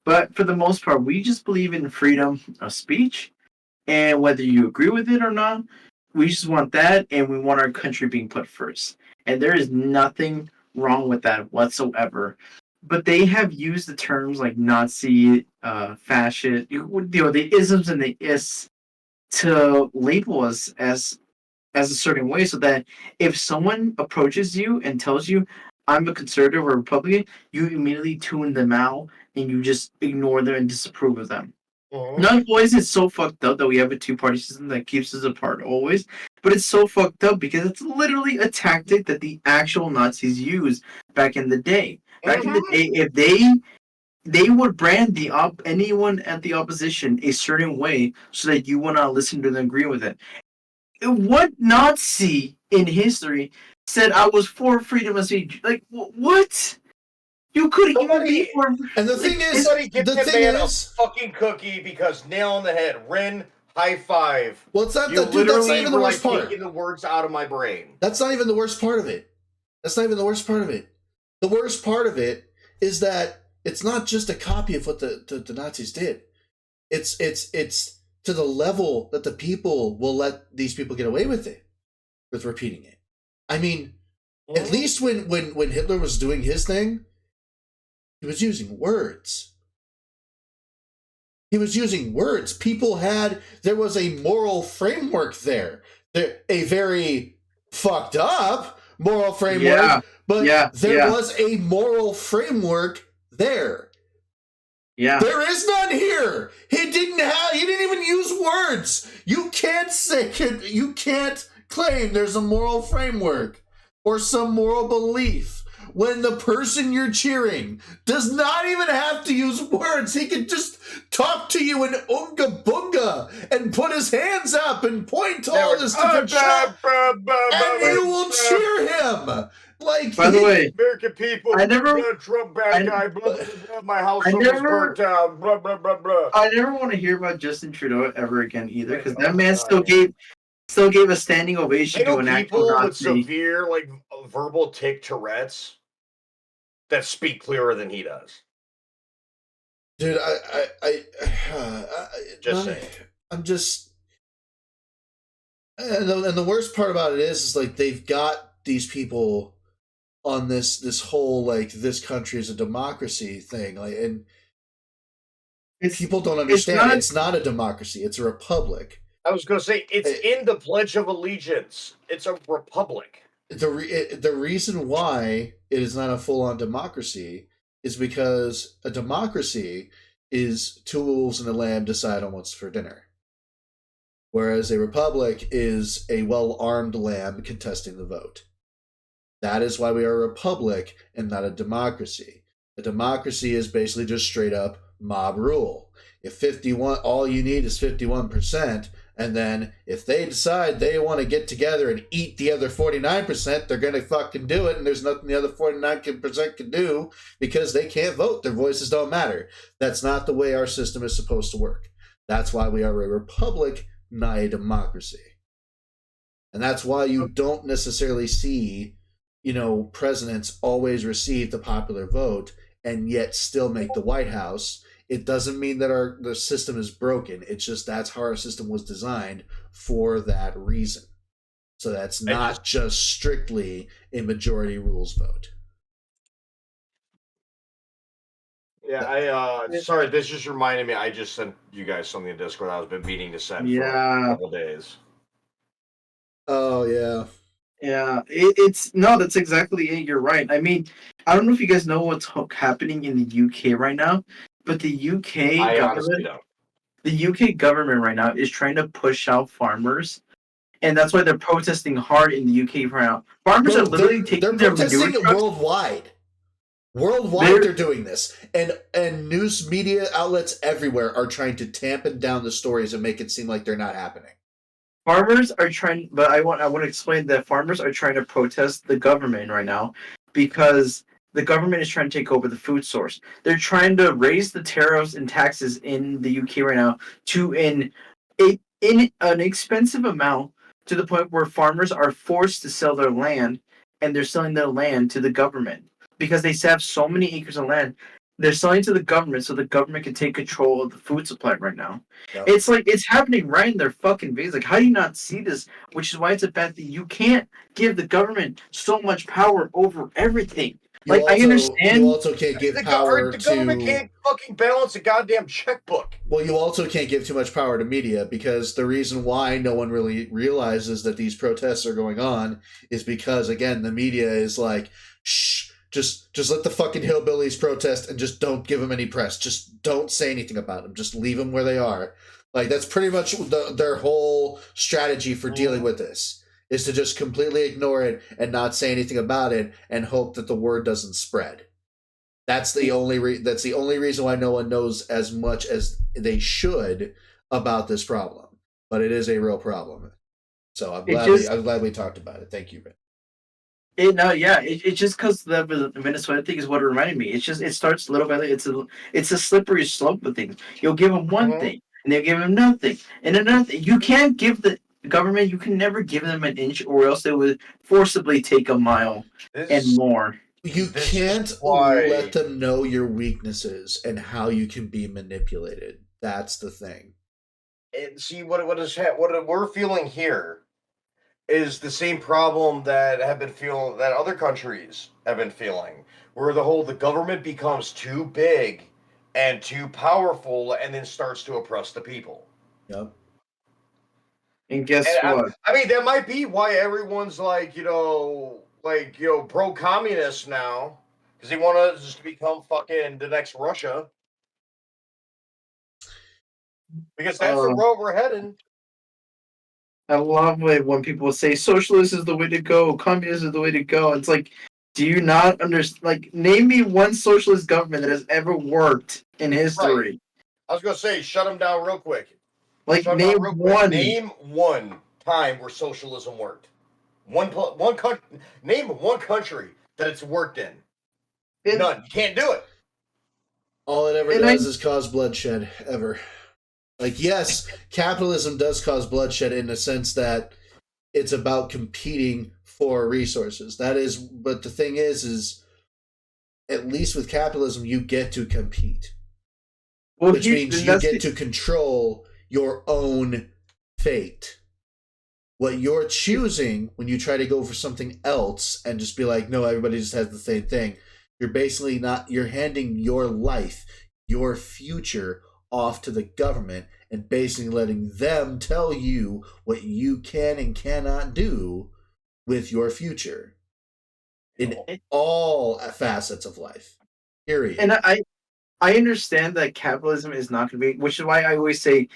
But for the most part, we just believe in freedom of speech, and whether you agree with it or not, we just want that, and we want our country being put first. And there is nothing wrong with that whatsoever. But they have used the terms like Nazi, fascist, the isms and the ists to label us as a certain way, so that if someone approaches you and tells you I'm a conservative or Republican, you immediately tune them out and you just ignore them and disapprove of them. Not always it's so fucked up that we have a 2-party system that keeps us apart always, but it's so fucked up because it's literally a tactic that the actual Nazis used back in the day. Back in the day, if they would brand anyone at the opposition a certain way so that you would not listen to them, agree with it. What Nazi in history said I was for freedom of speech? Like what? You couldn't even be for. And the thing is, a fucking cookie because nail on the head. Ren, high five. Well, it's not that's not even the worst part. Taking the words out of my brain. That's not even the worst part of it. The worst part of it is that it's not just a copy of what the Nazis did. It's to the level that the people will let these people get away with it, with repeating it. I mean, at least when Hitler was doing his thing, he was using words. There was a moral framework there. A very fucked up moral framework, but there was a moral framework there. Yeah. There is none here. He didn't even use words. You can't claim there's a moral framework or some moral belief when the person you're cheering does not even have to use words. He can just talk to you in Oonga Boonga and put his hands up and point to all this different shit, and you will cheer him. Like, by the way, American people, Trump bad guy, blah, blah, blah, my house was burnt down, blah, blah, blah, blah. I never want to hear about Justin Trudeau ever again either, because that man still gave a standing ovation to an actual Nazi. With severe, like, verbal tic Tourette's that speak clearer than he does. Dude, Just saying. I'm just, and the worst part about it is like they've got these people on this whole like this country is a democracy thing, like, and people don't understand it's not a democracy, it's a republic. I was going to say it's in the Pledge of Allegiance. It's a republic. The reason why it is not a full-on democracy is because a democracy is 2 wolves and a lamb decide on what's for dinner, whereas a republic is a well-armed lamb contesting the vote. That is why we are a republic and not a democracy. A democracy is basically just straight up mob rule. If 51, all you need is 51%, and then if they decide they want to get together and eat the other 49%, they're going to fucking do it, and there's nothing the other 49% can do because they can't vote. Their voices don't matter. That's not the way our system is supposed to work. That's why we are a republic, not a democracy. And that's why you don't necessarily see, presidents always receive the popular vote and yet still make the White House, It doesn't mean that the system is broken. It's just that's how our system was designed for that reason. So that's not just strictly a majority rules vote. Yeah, sorry, this just reminded me. I just sent you guys something in Discord I've been meaning to send for a couple days. Oh yeah. Yeah, it's no, that's exactly it. You're right. I mean, I don't know if you guys know what's happening in the UK right now, but the UK government right now is trying to push out farmers, and that's why they're protesting hard in the UK right now. Farmers are literally taking their protesting manure trucks worldwide. Worldwide, they're doing this, and news media outlets everywhere are trying to tampen down the stories and make it seem like they're not happening. Farmers are trying, but I want to explain that farmers are trying to protest the government right now because the government is trying to take over the food source. They're trying to raise the tariffs and taxes in the UK right now to in an expensive amount, to the point where farmers are forced to sell their land, and they're selling their land to the government because they have so many acres of land. They're selling to the government so the government can take control of the food supply right now. Yep. It's like it's happening right in their fucking face. Like, how do you not see this? Which is why it's a bad thing. You can't give the government so much power over everything. I understand. You also can't give power to... The government can't fucking balance a goddamn checkbook. Well, you also can't give too much power to media, because the reason why no one really realizes that these protests are going on is because, again, the media is like, shh, just let the fucking hillbillies protest and just don't give them any press. Just don't say anything about them. Just leave them where they are. Like, that's pretty much their whole strategy for dealing with this, is to just completely ignore it and not say anything about it and hope that the word doesn't spread. That's the only reason why no one knows as much as they should about this problem. But it is a real problem. So I'm glad we talked about it. Thank you, Ben. It's just because the Venezuela thing is what it reminded me. It's just, it starts little by little. It's a slippery slope of things. You'll give them one thing, and they'll give them nothing, and another thing. You can't give the government, you can never give them an inch, or else they would forcibly take a mile and more. You can't let them know your weaknesses and how you can be manipulated. That's the thing. And see, what we're feeling here is the same problem that other countries have been feeling, where the government becomes too big and too powerful, and then starts to oppress the people. Yep. And guess what? I mean, that might be why everyone's pro-communist now, because they want us just to become fucking the next Russia. Because that's the road we're heading. I love it when people say socialism is the way to go, communism is the way to go. It's like, do you not understand? Like, name me one socialist government that has ever worked in history. Right. I was gonna say, shut them down real quick. Like, name one. Name one time where socialism worked. One country. Name one country that it's worked in. None. You can't do it. All it ever does is cause bloodshed. Ever. Like, yes, capitalism does cause bloodshed in the sense that it's about competing for resources. That is, but the thing is at least with capitalism, you get to compete. Well, which means you get to control your own fate. What you're choosing when you try to go for something else and just be like, no, everybody just has the same thing, you're basically you're handing your life, your future, off to the government and basically letting them tell you what you can and cannot do with your future in all facets of life. Period. And I understand that capitalism is not going to be, which is why I always say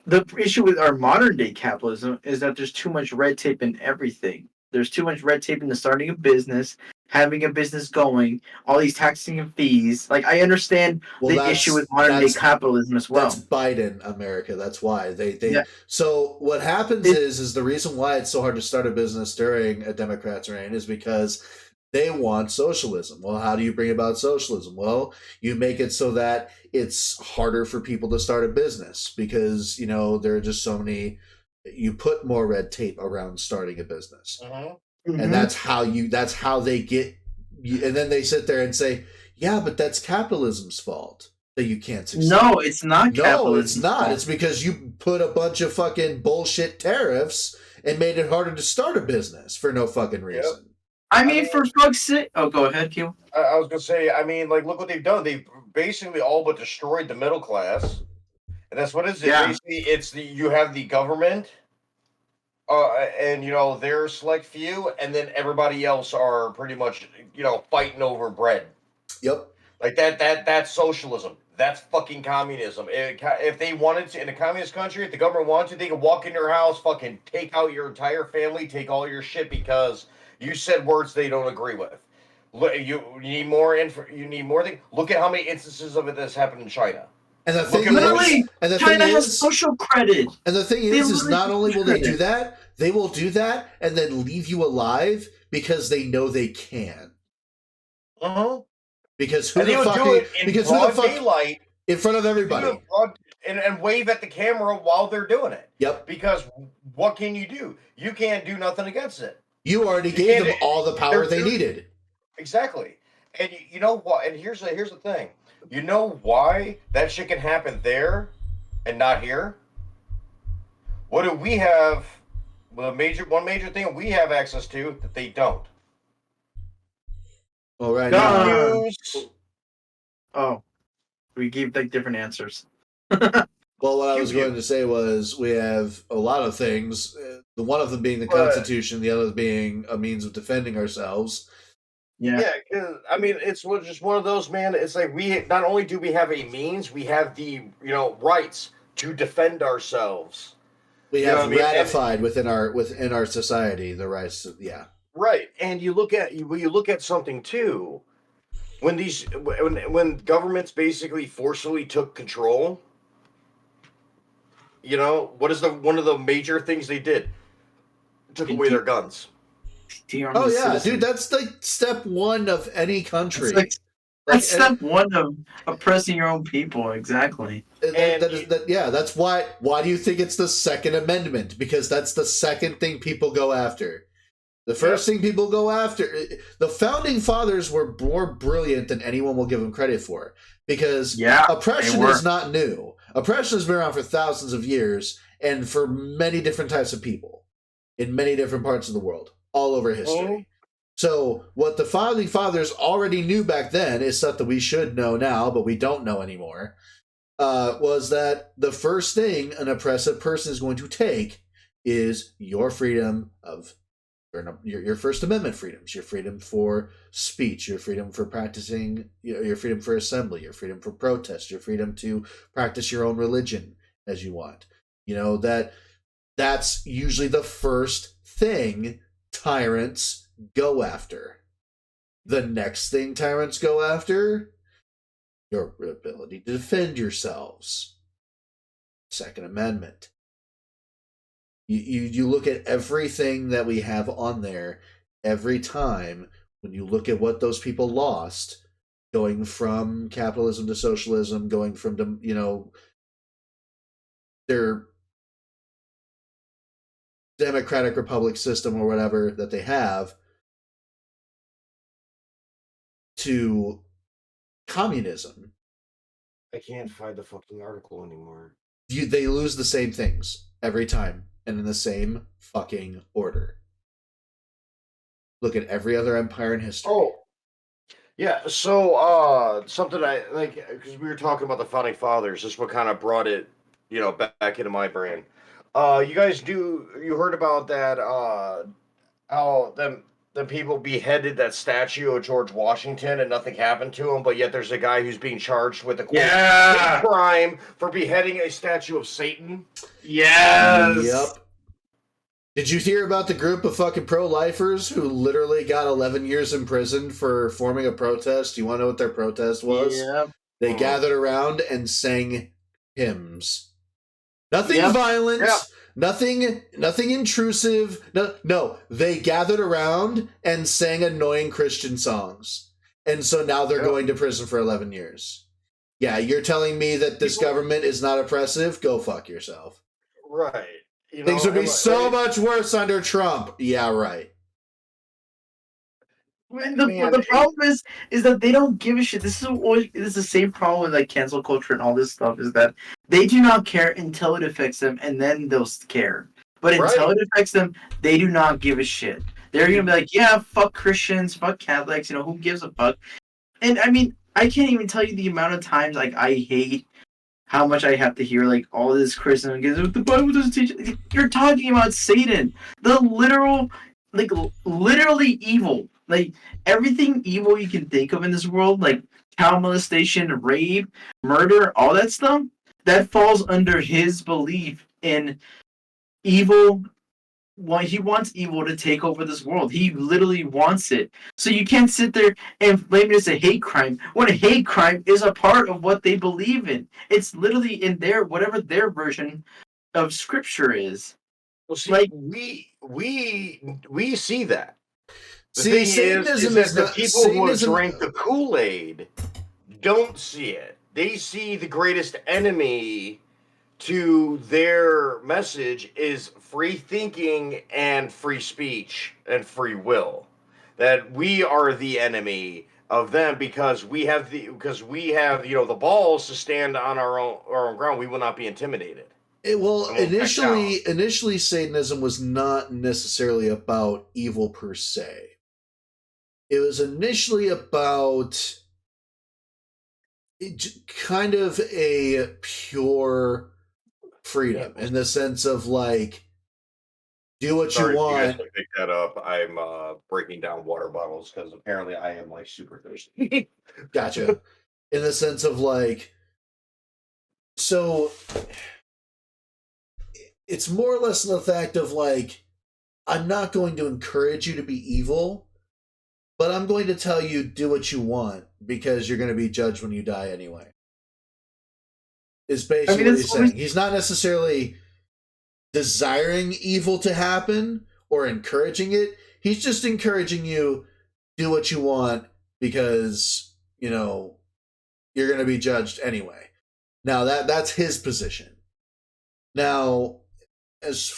the issue with our modern day capitalism is that there's too much red tape in everything. There's too much red tape in the starting a business, having a business going, all these taxing and fees. Like, I understand the issue with modern day capitalism as well. That's Biden America. That's why they yeah. So what happens is the reason why it's so hard to start a business during a Democrat's reign is because they want socialism. Well, how do you bring about socialism? Well, you make it so that it's harder for people to start a business because, there are just so many. You put more red tape around starting a business. Mm-hmm. And that's how they get you. And then they sit there and say, yeah, but that's capitalism's fault. that you can't succeed. No, it's not No, capitalism. it's not. It's because you put a bunch of fucking bullshit tariffs and made it harder to start a business for no fucking reason. Yep. I mean, for fuck's sake. Oh, go ahead, Q. I was gonna say, I mean, like, look what they've done. They've basically all but destroyed the middle class, and that's what it is. Yeah. Basically, it's you have the government, and their select few, and then everybody else are pretty much fighting over bread. Yep. Like that's socialism. That's fucking communism. If they wanted to, in a communist country, if the government wanted to, they could walk in your house, fucking take out your entire family, take all your shit because you said words they don't agree with. You need more You need more things. Look at how many instances of it that's happened in China. And the thing is, China has social credit. And the thing is not only will they do that, they will do that and then leave you alive because they know they can. Because who the fuck daylight in front of everybody and wave at the camera while they're doing it. Yep. Because what can you do? You can't do nothing against it. You already gave them all the power they needed. Exactly. And you know what? And here's the thing. You know why that shit can happen there and not here? What do we have? One major thing we have access to that they don't. All right. Oh, we gave like different answers. Well, what I was going to say was we have a lot of things. The one of them being the Constitution, the other being a means of defending ourselves. Yeah, because I mean, it's just one of those, man. It's like we not only do we have a means, we have the rights to defend ourselves. We have ratified within our society the rights. Right, and you look at something too. When governments basically forcibly took control, what is one of the major things they did? Took away their guns. Oh yeah, dude, that's like step one of any country. That's step one of oppressing your own people. Exactly. That's why. Why do you think it's the Second Amendment? Because that's the second thing people go after. The first thing people go after. The founding fathers were more brilliant than anyone will give them credit for. Because oppression is not new. Oppression has been around for thousands of years, and for many different types of people, in many different parts of the world, all over history. So what the founding fathers already knew back then is stuff that we should know now, but we don't know anymore, was that the first thing an oppressive person is going to take is your freedom of your First Amendment freedoms, your freedom for speech, your freedom for practicing, your freedom for assembly, your freedom for protest, your freedom to practice your own religion as you want. That's usually the first thing tyrants go after. The next thing tyrants go after, your ability to defend yourselves. Second Amendment. You look at everything that we have on there every time when you look at what those people lost, going from capitalism to socialism, going from their democratic republic system or whatever that they have to communism. I can't find the fucking article anymore. They lose the same things every time and in the same fucking order. Look at every other empire in history. Oh, yeah. So, something I like because we were talking about the founding fathers. This is what kind of brought it, back into my brain. You guys you heard about that? How them people beheaded that statue of George Washington and nothing happened to him, but yet there's a guy who's being charged with a crime for beheading a statue of Satan. Yes. Yep. Did you hear about the group of fucking pro-lifers who literally got 11 years in prison for forming a protest? You want to know what their protest was? Yep. They gathered around and sang hymns. Nothing violent. Yep. Nothing intrusive. No, they gathered around and sang annoying Christian songs. And so now they're going to prison for 11 years. Yeah, you're telling me that this government is not oppressive? Go fuck yourself. Right. Things would be so much worse under Trump. Yeah, right. The problem is that they don't give a shit. This is the same problem with like cancel culture and all this stuff. Is that they do not care until it affects them, and then they'll care. But until it affects them, they do not give a shit. They're gonna be like, yeah, fuck Christians, fuck Catholics. Who gives a fuck? And I mean, I can't even tell you the amount of times like I hate how much I have to hear like all this criticism because the Bible doesn't teach. You're talking about Satan, the literal, like literally evil, like everything evil you can think of in this world, like child molestation, rape, murder, all that stuff. That falls under his belief in evil. Well, he wants evil to take over this world. He literally wants it. So you can't sit there and blame it as a hate crime when a hate crime is a part of what they believe in. It's literally in their whatever their version of scripture is. Well, see, like we see that. The thing Satanism is that the people who have drank the Kool-Aid don't see it. They see the greatest enemy to their message is free thinking and free speech and free will. That we are the enemy of them because we have the balls to stand on our own ground. We will not be intimidated. Initially Satanism was not necessarily about evil per se. It was initially about kind of a pure freedom in the sense of like do what you want. If you guys pick that up, I'm breaking down water bottles because apparently I am like super thirsty. Gotcha. In the sense of like, so it's more or less the fact of like, I'm not going to encourage you to be evil, but I'm going to tell you do what you want because you're going to be judged when you die anyway. Is basically what he's saying. He's not necessarily desiring evil to happen or encouraging it. He's just encouraging you do what you want because, you're going to be judged anyway. Now that's his position. Now, as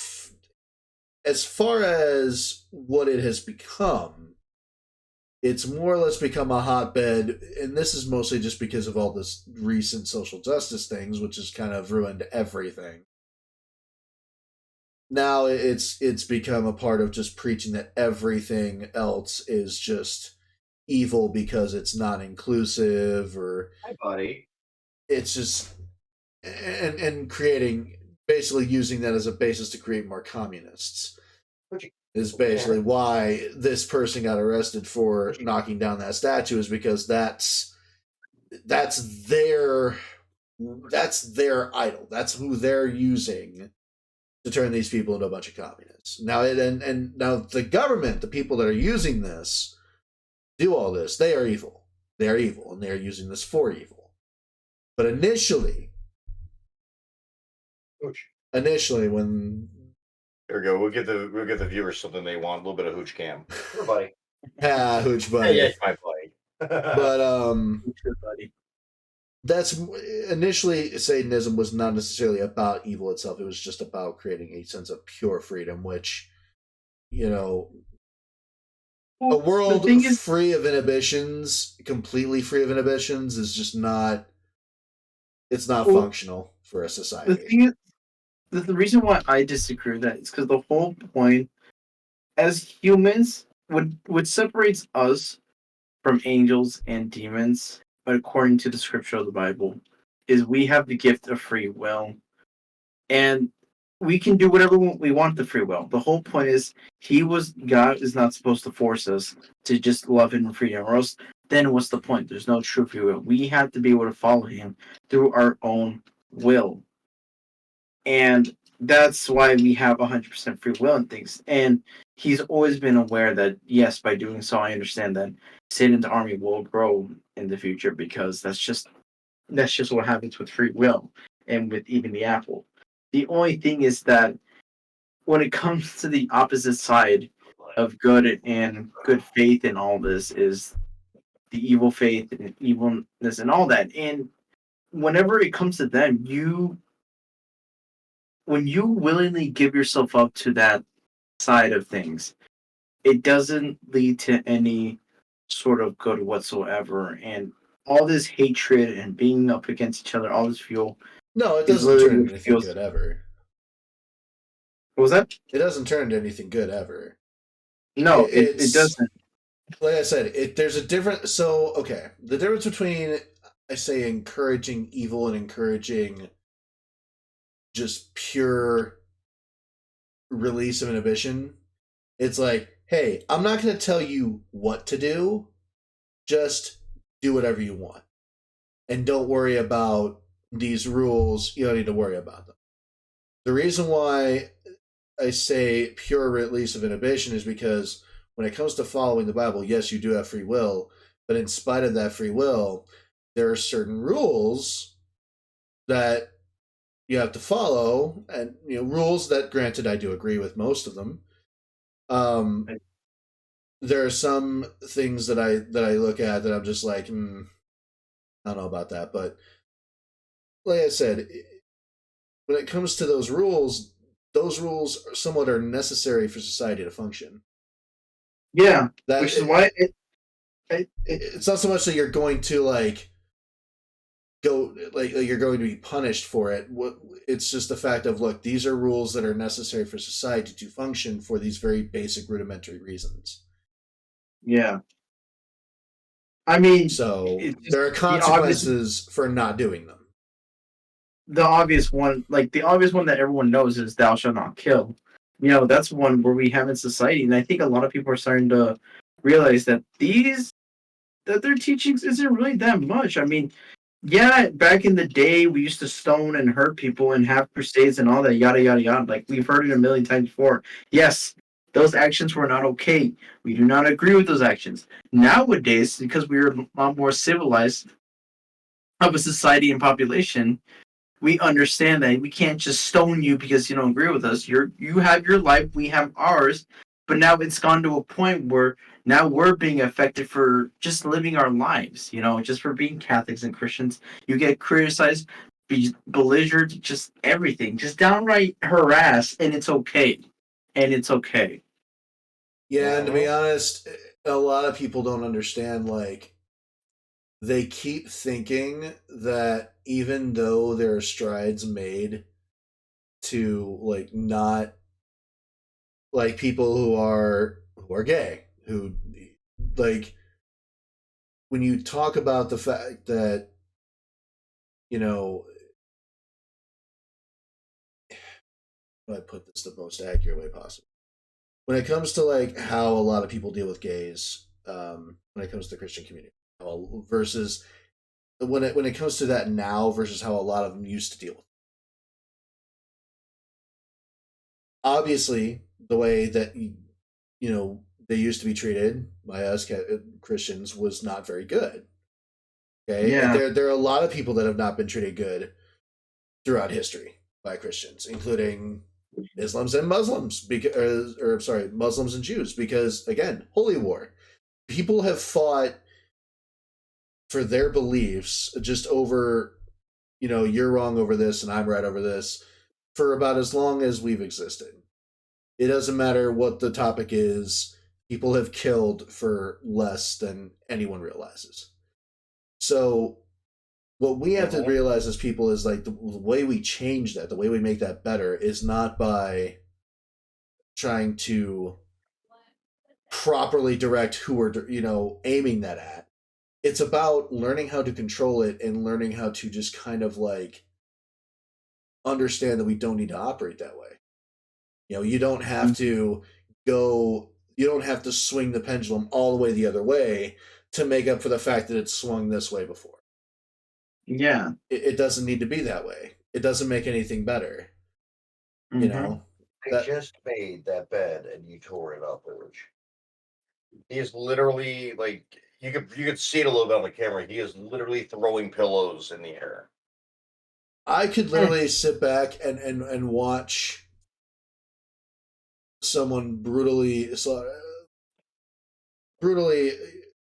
far as what it has become, it's more or less become a hotbed, and this is mostly just because of all this recent social justice things, which has kind of ruined everything. Now it's become a part of just preaching that everything else is just evil because it's not inclusive or hi buddy. It's just and creating, basically using that as a basis to create more communists is basically why this person got arrested for knocking down that statue, is because that's their idol. That's who they're using to turn these people into a bunch of communists. Now, and now the government, the people that are using this, do all this. They are evil. They are evil, and they are using this for evil. But initially, when there we go, we'll get the viewers something they want, a little bit of hooch cam. Here, buddy. Hooch buddy. Yeah, my buddy. But Hooch buddy. That's initially Satanism was not necessarily about evil itself. It was just about creating a sense of pure freedom, which, a world free of inhibitions, completely free of inhibitions, is just not. It's not functional for a society. The thing is, the reason why I disagree with that is because the whole point, as humans, what separates us from angels and demons, according to the scripture of the Bible, is we have the gift of free will, and we can do whatever we want with the free will. The whole point is God is not supposed to force us to just love him and freedom, or else then what's the point? There's no true free will. We have to be able to follow him through our own will. And that's why we have 100% free will and things. And he's always been aware that, yes, by doing so, I understand that Satan's army will grow in the future, because that's just what happens with free will and with even the apple. The only thing is that when it comes to the opposite side of good and good faith and all this, is the evil faith and evilness and all that. And whenever it comes to them, when you willingly give yourself up to that side of things, it doesn't lead to any sort of good whatsoever. And all this hatred and being up against each other, all this fuel No, it is doesn't literally turn what into anything fuels. good ever. What was that? It doesn't turn into anything good ever. No, it It's doesn't. like I said. There's a different. So okay, the difference between I say encouraging evil and encouraging just pure release of inhibition. It's like, hey, I'm not going to tell you what to do. Just do whatever you want, and don't worry about these rules. You don't need to worry about them. The reason why I say pure release of inhibition is because when it comes to following the Bible, yes, you do have free will, but in spite of that free will, there are certain rules that you have to follow, and rules that, granted, I do agree with most of them. There are some things that I look at that I'm just like, I don't know about that, but like I said, when it comes to those rules somewhat are necessary for society to function. Yeah, That which is why it's not so much that you're going to go you're going to be punished for it. It's just the fact of, look, these are rules that are necessary for society to function for these very basic rudimentary reasons. Yeah. I mean, So it's there are consequences for not doing them. the obvious one, like the obvious one that everyone knows is "Thou shalt not kill." That's one where we have in society, and I think a lot of people are starting to realize that their teachings isn't really that much. I mean, yeah, back in the day, we used to stone and hurt people and have crusades and all that, yada yada yada. Like we've heard it a million times before. Yes, those actions were not okay. We do not agree with those actions. Nowadays, because we're a lot more civilized of a society and population, we understand that we can't just stone you because you don't agree with us. You have your life, we have ours, but now it's gone to a point where now we're being affected for just living our lives. Just for being Catholics and Christians, you get criticized, be belligered, just everything, just downright harassed, and it's okay, and it's okay. Yeah, and to be honest, a lot of people don't understand, they keep thinking that even though there are strides made to not people who are gay, who when you talk about the fact that how do I put this the most accurate way possible, when it comes to how a lot of people deal with gays, when it comes to the Christian community, versus when it comes to that now versus how a lot of them used to deal with it. Obviously, the way that they used to be treated by us Christians was not very good. Okay, and Yeah, there are a lot of people that have not been treated good throughout history by Christians, including Muslims and Muslims, Muslims and Jews, because again, holy war. People have fought for their beliefs just over, you're wrong over this and I'm right over this, for about as long as we've existed. It doesn't matter what the topic is, people have killed for less than anyone realizes. So what we have to realize as people is the way we change that, the way we make that better, is not by trying to properly direct who we're aiming that at. It's about learning how to control it and learning how to just kind of understand that we don't need to operate that way. You don't have to you don't have to swing the pendulum all the way the other way to make up for the fact that it's swung this way before. yeah. It doesn't need to be that way. It doesn't make anything better. They just made that bed and you tore it up, George. He is literally you could see it a little bit on the camera. He is literally throwing pillows in the air. I could literally sit back and watch someone brutally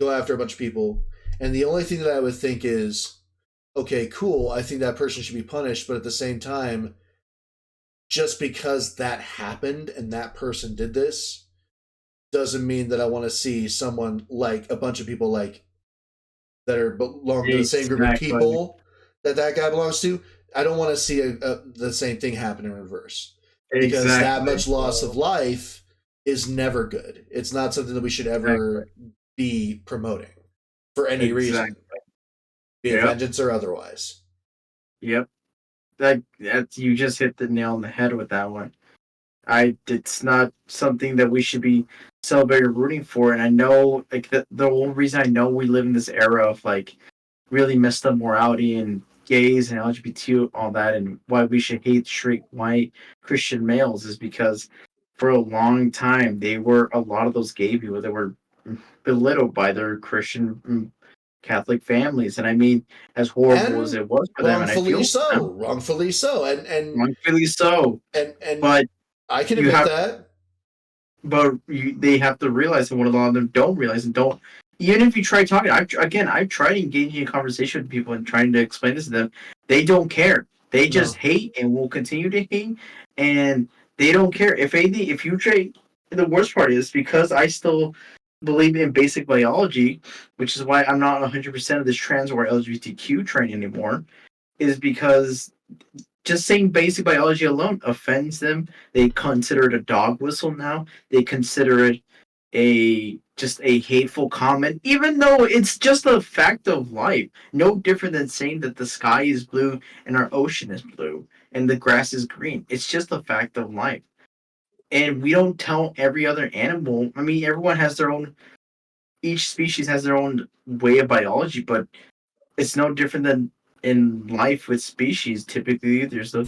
go after a bunch of people, and the only thing that I would think is, okay, cool, I think that person should be punished, but at the same time, just because that happened and that person did this doesn't mean that I want to see someone like a bunch of people like that are belong to the same group of Exactly. people that guy belongs to. I don't want to see the same thing happen in reverse, because that Exactly. much loss of life is never good. It's not something that we should Exactly. ever be promoting for any Exactly. reason, be it Yep. vengeance or otherwise. Yep. That you just hit the nail on the head with that one. It's not something that we should be celebrating or rooting for. And I know, like, the whole reason I know we live in this era of like really messed up morality and gays and LGBT, all that, and why we should hate straight white Christian males is because for a long time they were a lot of those gay people that were belittled by their Christian Catholic families. And I mean, as horrible as And it was for them, and I wrongfully feel for them, so, wrongfully so, rightfully so. and But I can you admit have that. they have to realize, and what a lot of them don't realize, and don't. Even if you try talking, I've tried engaging in conversation with people and trying to explain this to them. They don't care. They just No. hate and will continue to hate, and they don't care if you try. The worst part is because I still believe in basic biology, which is why I'm not 100% of this trans or LGBTQ train anymore. Is because just saying basic biology alone offends them. They consider it a dog whistle now. They consider it just a hateful comment, even though it's just a fact of life. No different than saying that the sky is blue and our ocean is blue and the grass is green. It's just a fact of life. And we don't tell every other animal. I mean, everyone has their own. Each species has their own way of biology, but it's no different than in life with species. Typically, there's a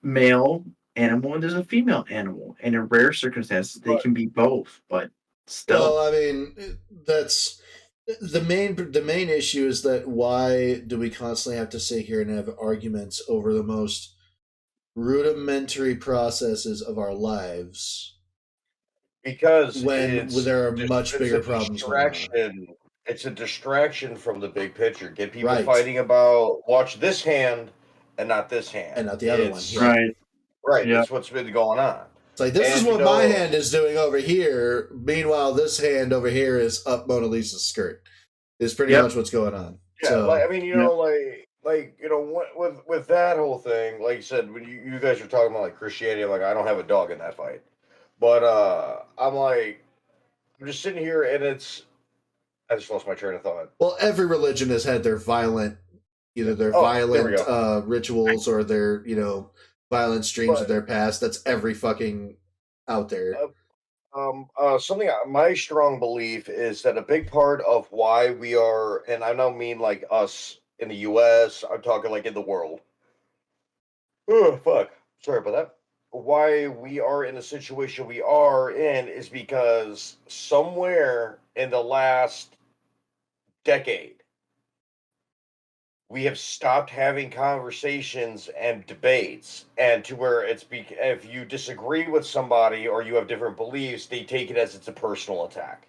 male animal and there's a female animal. And in rare circumstances, they But can be both, but Well, still. I mean, that's the main issue is that why do we constantly have to sit here and have arguments over the most rudimentary processes of our lives because when there are much it's bigger a problems going on? distraction. It's a distraction from the big picture. Get people Right. fighting about watch this hand and not this And hand. not the other one. It's Yep. Right. right. Yeah. It's what's been going on. It's like, this is And what my hand is doing over here. Meanwhile, this hand over here is up Mona Lisa's skirt. Is pretty Yep. much what's going on. yeah, like So, I mean, Yep. with that whole thing, like you said, when you guys were talking about like Christianity, I'm like, I don't have a dog in that fight, but I'm just sitting here and I just lost my train of thought. well, every religion has had their violent, either their Oh, there we violent go. rituals or their, violent streams of But their past. That's every fucking out there. something my strong belief is that a big part of why we are, and I don't mean like us in the U.S. I'm talking like in the world. Oh fuck! Sorry about that. Why we are in the situation we are in is because somewhere in the last decade we have stopped having conversations and debates, and to where if you disagree with somebody or you have different beliefs, they take it as it's a personal attack.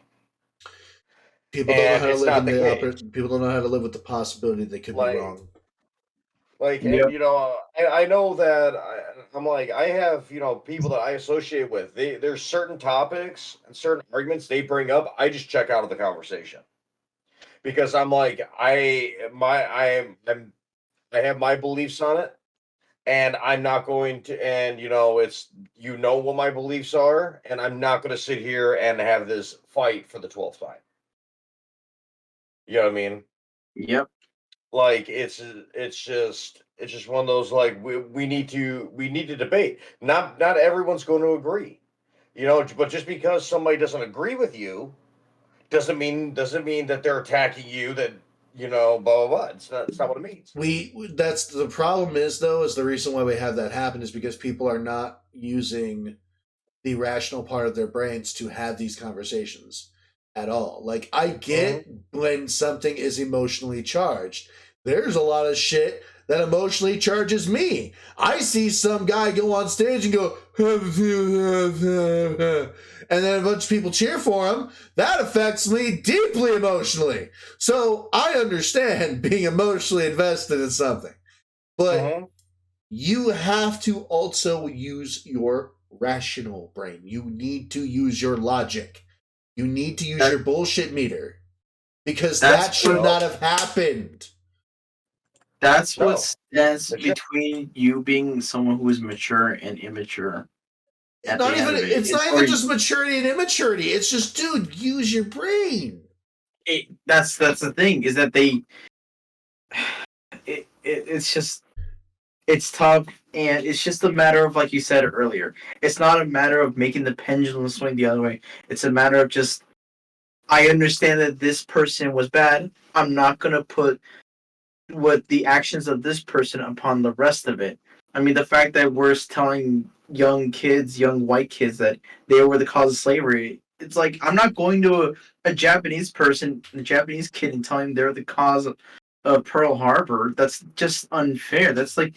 People don't know And how to it's live not in the case. people don't know how to live with the possibility they could be Like, wrong. and Yep. I know that I'm like, I have, people that I associate with. There's certain topics and certain arguments they bring up. I just check out of the conversation because I'm like, I have my beliefs on it, and I'm not going to, and what my beliefs are, and I'm not going to sit here and have this fight for the 12th time. You know what I mean? Yep. Like it's just one of those, like, we need to debate. Not everyone's going to agree, but just because somebody doesn't agree with you doesn't mean that they're attacking you, that blah blah blah. It's not what it means. That's the problem is, though, is the reason why we have that happen is because people are not using the rational part of their brains to have these conversations at all. Like, I Hmm. get when something is emotionally charged. There's a lot of shit that emotionally charges me. I see some guy go on stage and go, and then a bunch of people cheer for him. That affects me deeply emotionally. So I understand being emotionally invested in something. But Hmm. you have to also use your rational brain. You need to use your logic. You need to use your bullshit meter. Because That's that should what- not have happened. That's No, what stands it should- between you being someone who is mature and immature. At Not the end even of it. it's not even just maturity and immaturity. It's just, dude, use your brain. That's the thing, is that it's just, it's tough, and it's just a matter of, like you said earlier, it's not a matter of making the pendulum swing the other way. It's a matter of just, I understand that this person was bad. I'm not gonna put what the actions of this person upon the rest of it. I mean, the fact that we're telling young kids, young white kids, that they were the cause of slavery. It's like, I'm not going to a Japanese person, a Japanese kid, and telling them they're the cause of Pearl Harbor. That's just unfair. That's like,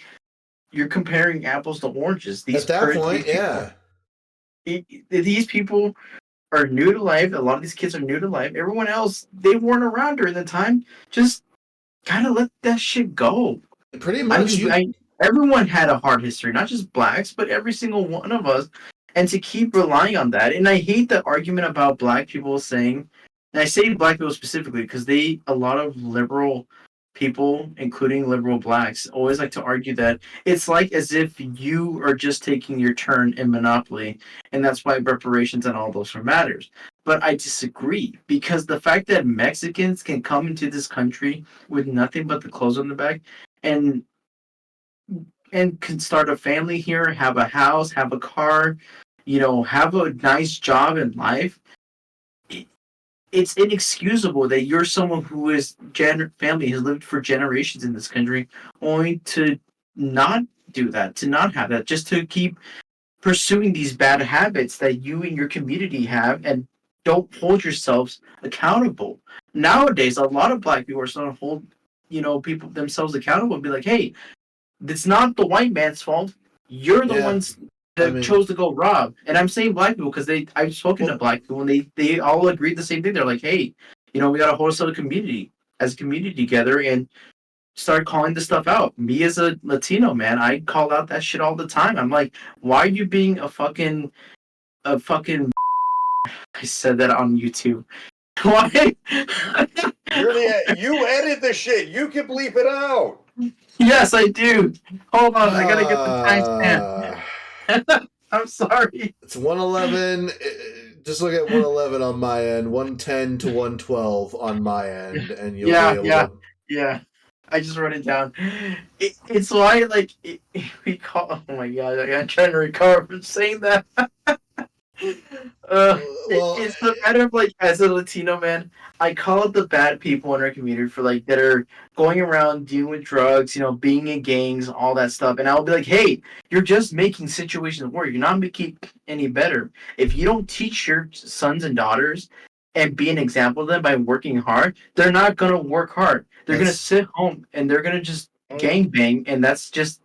you're comparing apples to oranges. At that point, yeah. These people are new to life. A lot of these kids are new to life. Everyone else, they weren't around during the time. Just kind of let that shit go. Pretty much. Everyone had a hard history, not just blacks, but every single one of us. And to keep relying on that, and I hate the argument about black people saying, and I say black people specifically because a lot of liberal people, including liberal blacks, always like to argue that it's like as if you are just taking your turn in Monopoly, and that's why reparations and all those matters. But I disagree, because the fact that Mexicans can come into this country with nothing but the clothes on the back and can start a family here, have a house, have a car, have a nice job in life. It's inexcusable that you're someone who is family has lived for generations in this country, only to not do that, to not have that, just to keep pursuing these bad habits that you and your community have, and don't hold yourselves accountable. Nowadays, a lot of black people are starting to hold, people themselves accountable and be like, hey, it's not the white man's fault. You're the ones that chose to go rob. And I'm saying black people because I've spoken to black people, and they all agreed the same thing. They're like, hey, we got to hold ourselves as a community together and start calling this stuff out. Me as a Latino man, I call out that shit all the time. I'm like, why are you being a fucking I said that on YouTube. Why? You edit the shit. You can bleep it out. Yes, I do. Hold on, I gotta get the timestamp. I'm sorry. It's 111. Just look at 111 on my end, 110 to 112 on my end, and you'll be able to. Yeah. I just wrote it down. It's why, we call. Oh my god, I'm trying to recover from saying that. It's the matter of, as a Latino man, I call it the bad people in our community for that are going around dealing with drugs, being in gangs, all that stuff. And I'll be like, hey, you're just making situations worse. You're not making any better. If you don't teach your sons and daughters and be an example of them by working hard, they're not gonna work hard. They're gonna sit home and they're gonna just gang bang, and that's just.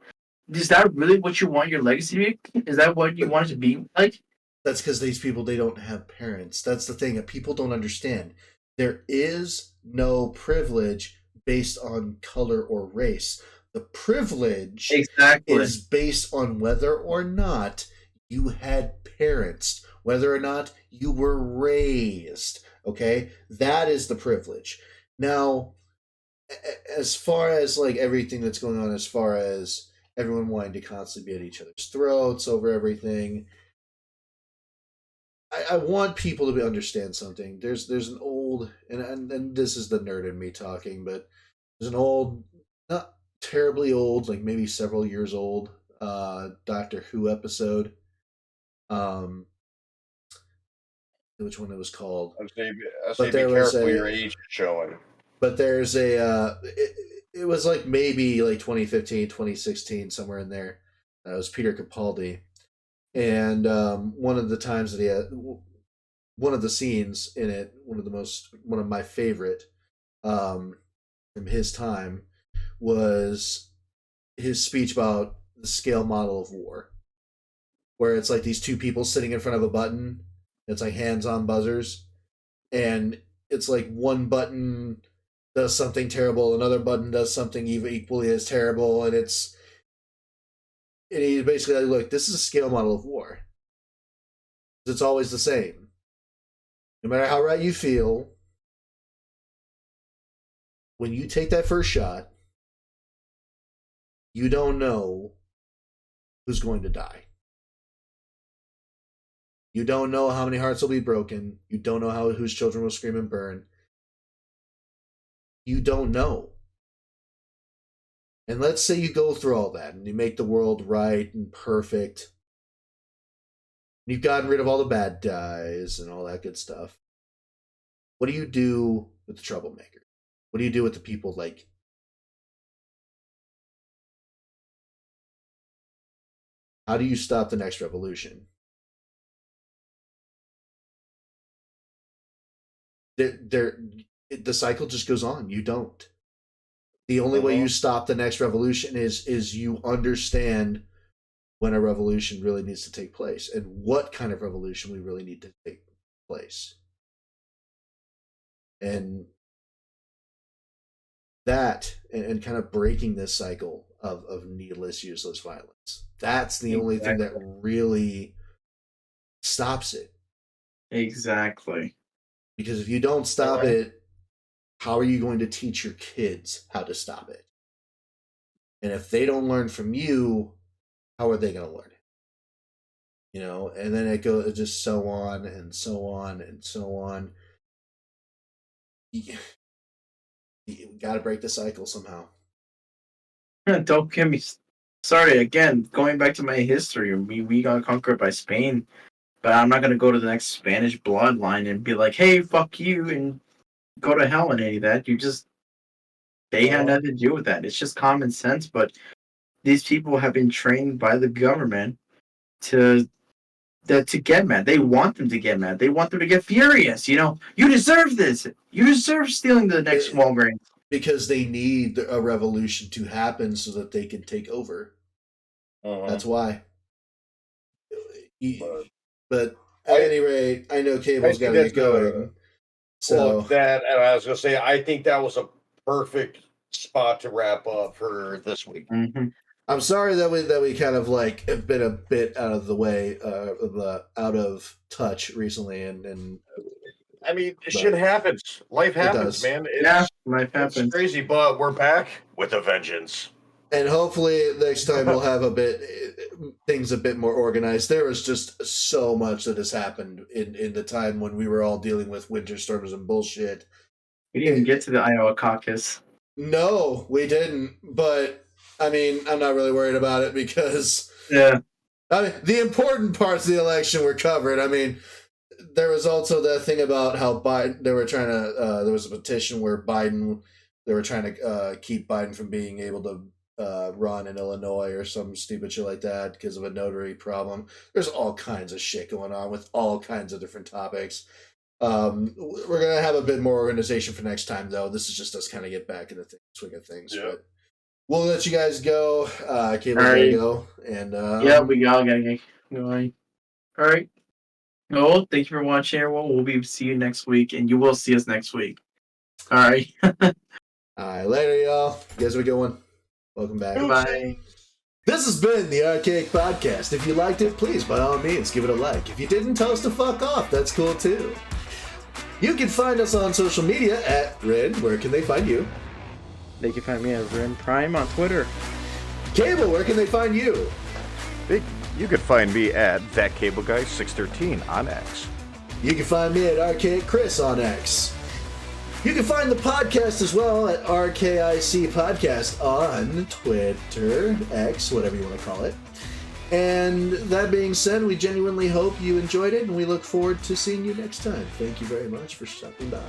Is that really what you want your legacy to be? Is that what you want it to be like? That's because these people, they don't have parents. That's the thing that people don't understand. There is no privilege based on color or race. The privilege is based on whether or not you had parents, whether or not you were raised. Okay? That is the privilege. Now, as far as everything that's going on, as far as everyone wanting to constantly be at each other's throats over everything, I want people to understand something. There's an old, and this is the nerd in me talking, but there's an old, not terribly old, maybe several years old, Doctor Who episode. Which one it was called? I say be careful your age is showing. But there's it was maybe 2015, 2016, somewhere in there. It was Peter Capaldi. And one of the times that he had, one of the scenes in it, one of my favorite from his time, was his speech about the scale model of war, where it's these two people sitting in front of a button. It's hands-on buzzers, and it's one button does something terrible, another button does something equally as terrible, and he's basically look, this is a scale model of war. It's always the same. No matter how right you feel, when you take that first shot, you don't know who's going to die. You don't know how many hearts will be broken. You don't know whose children will scream and burn. You don't know. And let's say you go through all that and you make the world right and perfect. You've gotten rid of all the bad guys and all that good stuff. What do you do with the troublemaker? What do you do with the people like? How do you stop the next revolution? The cycle just goes on. You don't. The only way you stop the next revolution is you understand when a revolution really needs to take place and what kind of revolution we really need to take place. And that, and kind of breaking this cycle of needless, useless violence. That's the only thing that really stops it. Exactly. Because if you don't stop it, how are you going to teach your kids how to stop it? And if they don't learn from you, how are they going to learn it? You know, and then it goes just so on and so on and so on. You got to break the cycle somehow. Don't get me started again. Going back to my history, we got conquered by Spain, but I'm not going to go to the next Spanish bloodline and be like, hey, fuck you, and go to hell and any of that. They had nothing to do with that. It's just common sense, but these people have been trained by the government to get mad. They want them to get mad. They want them to get furious. You know, you deserve this. You deserve stealing the next Walgreens. Because they need a revolution to happen so that they can take over. That's why. But at any rate, I know Cable's got to get going. So that, and I was going to say, I think that was a perfect spot to wrap up for this week. I'm sorry that we kind of like have been a bit out of the way, out of touch recently, and I mean, shit happens. Life happens, man. Life happens. It's crazy, but we're back with a vengeance. And hopefully next time we'll have things a bit more organized. There was just so much that has happened in the time when we were all dealing with winter storms and bullshit. We didn't even get to the Iowa caucus. No, we didn't. But I mean, I'm not really worried about it because I mean, the important parts of the election were covered. I mean, there was also that thing about how Biden. They were trying to. There was a petition where they were trying to keep Biden from being able to run in Illinois or some stupid shit like that because of a notary problem. There's all kinds of shit going on with all kinds of different topics. We're gonna have a bit more organization for next time, though. This is just us kind of get back in the swing of things. Yep. But we'll let you guys go. Cable gotta go, and we all gotta get going. All right. Well, thank you for watching, everyone. We'll see you next week, and you will see us next week. All right. All right, later, y'all. You guys have a good one. Welcome back. Bye. This has been the RKiCPodcast. If you liked it, please, by all means, give it a like. If you didn't, tell us to fuck off. That's cool, too. You can find us on social media at Ren. Where can they find you? They can find me at Ren Prime on Twitter. Cable, where can they find you? You can find me at ThatCableGuy613 on X. You can find me at R.K.i.C on X. You can find the podcast as well at RKiCPodcast on Twitter, X, whatever you want to call it. And that being said, we genuinely hope you enjoyed it, and we look forward to seeing you next time. Thank you very much for stopping by.